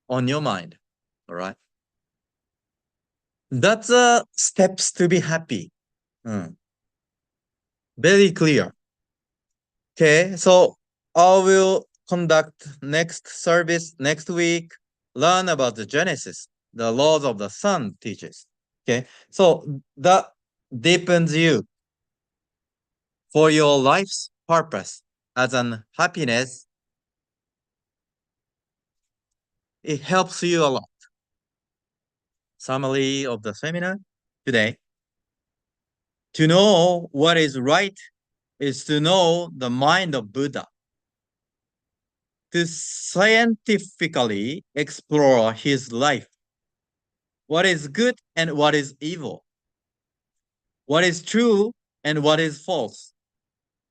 S1: on your mind. All right. That's steps to be happy. Very clear. Okay. So I will conduct next service next week. Learn about the Genesis, the laws of the sun teaches. Okay. So that deepens you for your life's purpose as an happiness. It helps you a lot. Summary of the seminar today. To know what is right is to know the mind of Buddha. To scientifically explore his life, what is good and what is evil, what is true and what is false,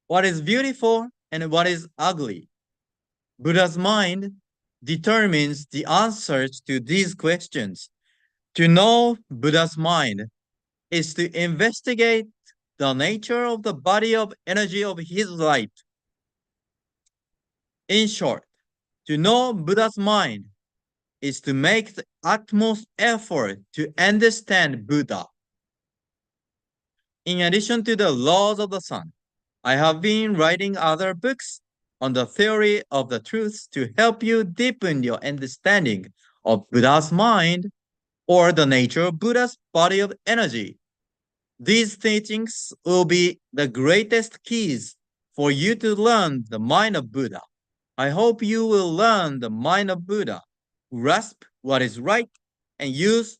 S1: what is beautiful and what is ugly. Buddha's mind determines the answers to these questions. To know Buddha's mind is to investigate the nature of the body of energy of his light. In short, to know Buddha's mind is to make the utmost effort to understand Buddha. In addition to the laws of the sun, I have been writing other books on the theory of the truths to help you deepen your understanding of Buddha's mind or the nature of Buddha's body of energy. These teachings will be the greatest keys for you to learn the mind of Buddha. I hope you will learn the mind of Buddha, grasp what is right, and use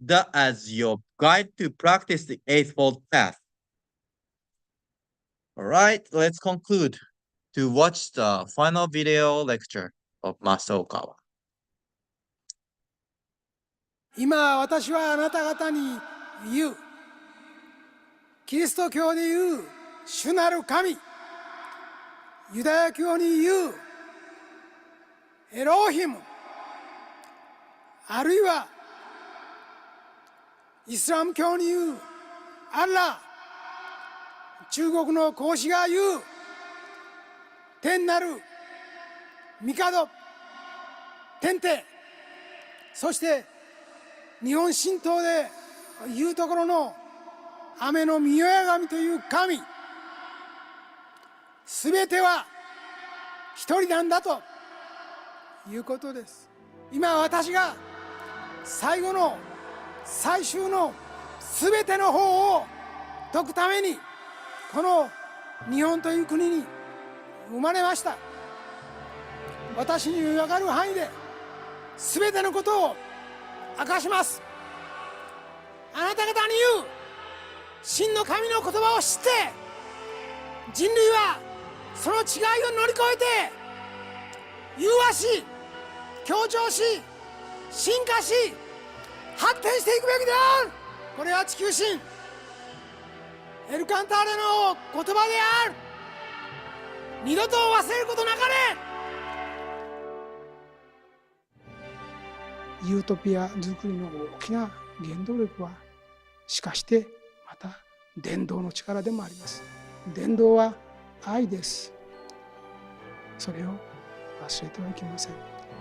S1: that as your guide to practice the Eightfold Path. All right, let's conclude to watch the final video lecture of Master Okawa.
S2: 今私はあなた方に言う。キリスト教で言う主なる神、ユダヤ教に言うエローヒム、あるいはイスラム教に言うアッラー、中国の孔子が言う天なる帝、天帝、そして日本神道で言うところの雨の御親神という神、すべては一人なんだということです。今私が最後の最終のすべての方を解くためにこの日本という国に生まれました。私に分かる範囲で全てのことを明かします。あなた方に言う真の神の言葉を知って、人類はその違いを乗り越えて融和し、協調し、進化し、発展していくべきである。これは地球神エルカンターレの言葉である。二度と忘れることなかれ。ユートピア作りの大きな原動力はしかしてまた伝道の力でもあります。伝道は愛です。それを忘れてはいけません。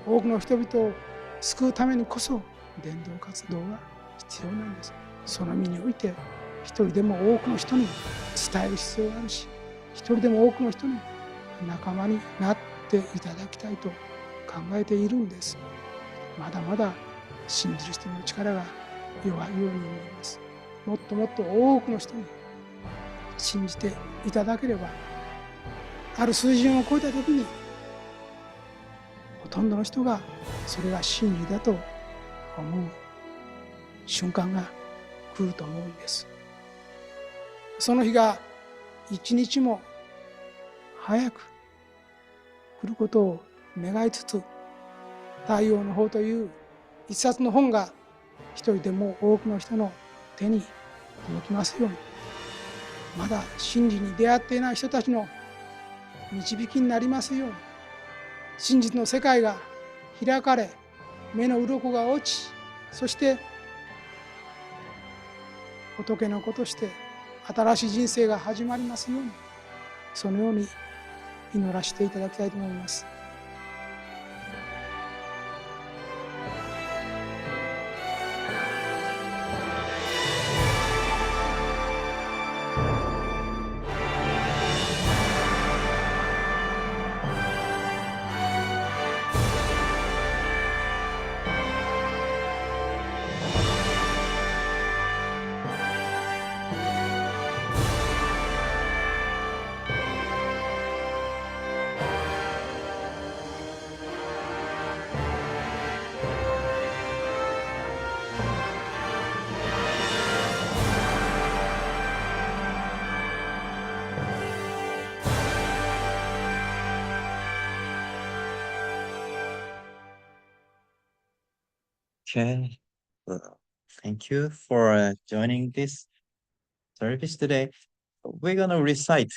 S2: 多くの人々を救うためにこそ伝道活動が必要なんです。その身において一人でも多くの人に伝える必要があるし、一人でも多くの人に仲間になっていただきたいと考えているんです。まだまだ信じる人の力が弱いように思います。もっともっと多くの人に信じていただければ、ある水準を超えた時にほとんどの人がそれが真理だと思う瞬間が来ると思うんです。その日が一日も早く来ることを願いつつ、太陽の方という一冊の本が一人でも多くの人の手に届きますように、まだ真理に出会っていない人たちの導きになりますように、真実の世界が開かれ、目の鱗が落ち、そして仏の子として新しい人生が始まりますように、そのように祈らせていただきたいと思います。
S1: Okay. Thank you for joining this service today. We're gonna recite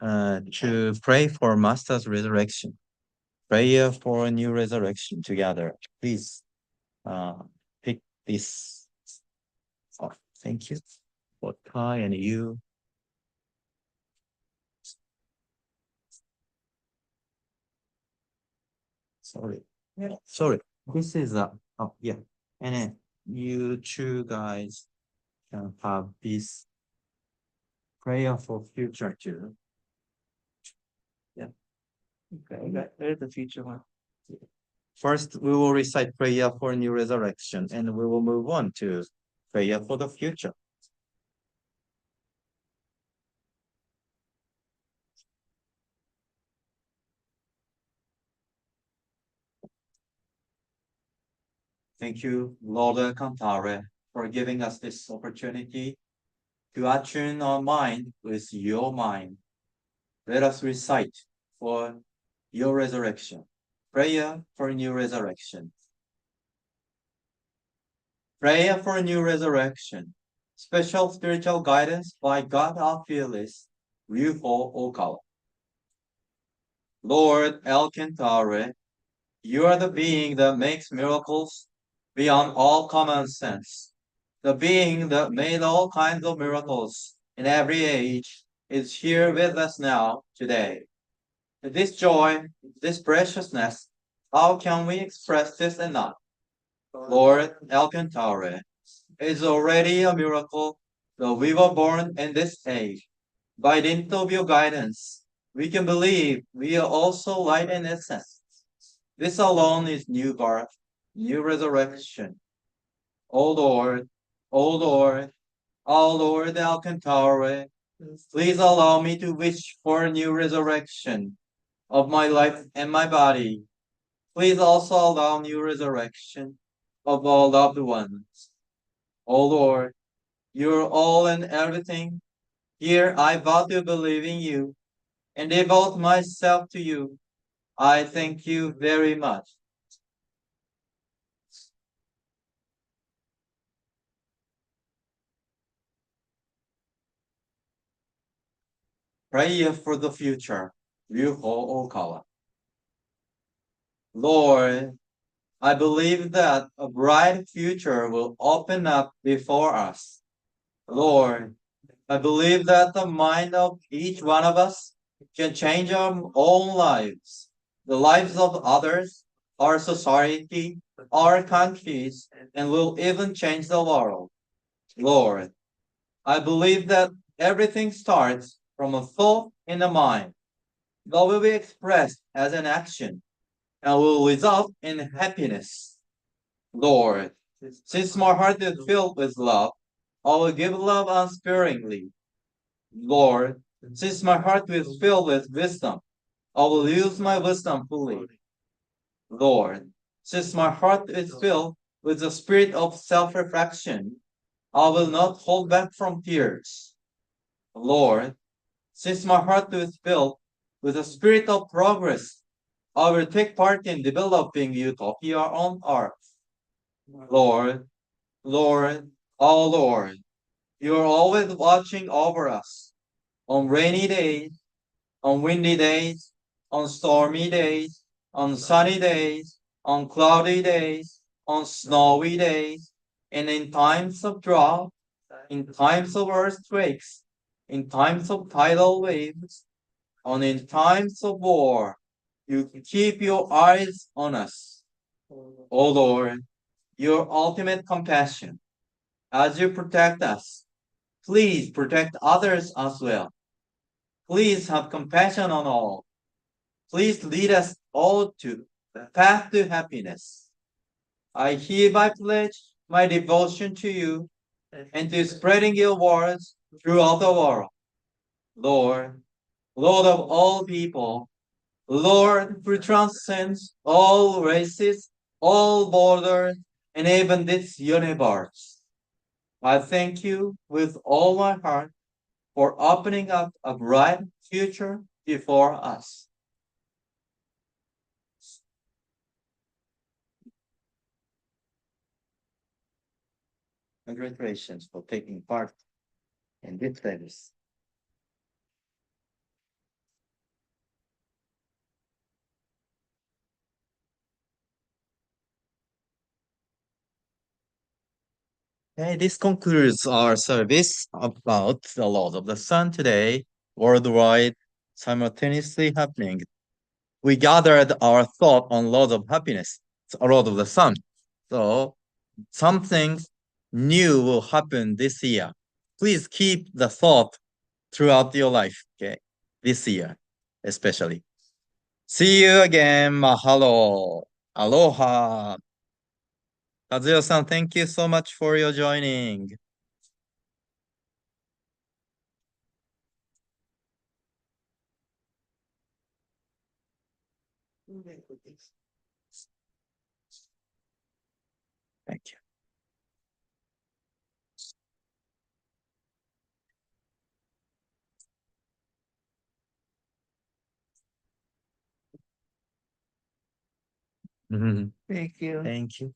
S1: to pray for Master's resurrection. Prayer for a new resurrection together. Please pick this. Oh, thank you. For Kai and you. Sorry. Yeah. Sorry. This is oh yeah. And then you two guys can have this prayer for future too. Yeah. Okay. There's the future one. First, we will recite prayer for new resurrection, and we will move on to prayer for the future. Thank you, Lord Cantare, for giving us this opportunity to attune our mind with your mind. Let us recite for your resurrection. Prayer for new resurrection. Prayer for new resurrection. Special spiritual guidance by God our fearless, Ryuho Okawa. Lord Alcantara, you are the being that makes miracles beyond all common sense. The being that made all kinds of miracles in every age is here with us now, today. This joy, this preciousness, how can we express this enough? Lord Alcantara, is already a miracle that we were born in this age. By dint of your guidance, we can believe we are also light in essence. This alone is new birth, new resurrection. O Lord, O Lord, O Lord Alcantara, please allow me to wish for a new resurrection of my life and my body. Please also allow new resurrection of all loved ones. O Lord, you're all and everything. Here I vow to believe in you and devote myself to you. I thank you very much. Prayer for the future, Ryuho Okawa. Lord, I believe that a bright future will open up before us. Lord, I believe that the mind of each one of us can change our own lives, the lives of others, our society, our countries, and will even change the world. Lord, I believe that everything starts from a thought in the mind that will be expressed as an action and will result in happiness. Lord, since my heart is filled with love, I will give love unsparingly. Lord, since my heart is filled with wisdom, I will use my wisdom fully. Lord, since my heart is filled with the spirit of self-reflection, I will not hold back from tears. Lord, since my heart is filled with the spirit of progress, I will take part in developing utopia on earth. Lord, Lord, oh Lord, you are always watching over us on rainy days, on windy days, on stormy days, on sunny days, on cloudy days, on snowy days, and in times of drought, in times of earthquakes, in times of tidal waves, and in times of war. You keep your eyes on us. O Lord, your ultimate compassion, as you protect us, please protect others as well. Please have compassion on all. Please lead us all to the path to happiness. I hereby pledge my devotion to you and to spreading your words throughout the world. Lord, Lord of all people, Lord who transcends all races, all borders, and even this universe. I thank you with all my heart for opening up a bright future before us. Congratulations for taking part in this service. Okay, this concludes our service about the Lord of the Sun today, worldwide, simultaneously happening. We gathered our thought on Lord of Happiness, Lord of the Sun. So something new will happen this year. Please keep the thought throughout your life, okay? This year, especially. See you again. Mahalo. Aloha. Kazuyo-san, thank you so much for your joining. Thank you.
S8: Thank you.
S1: Thank you.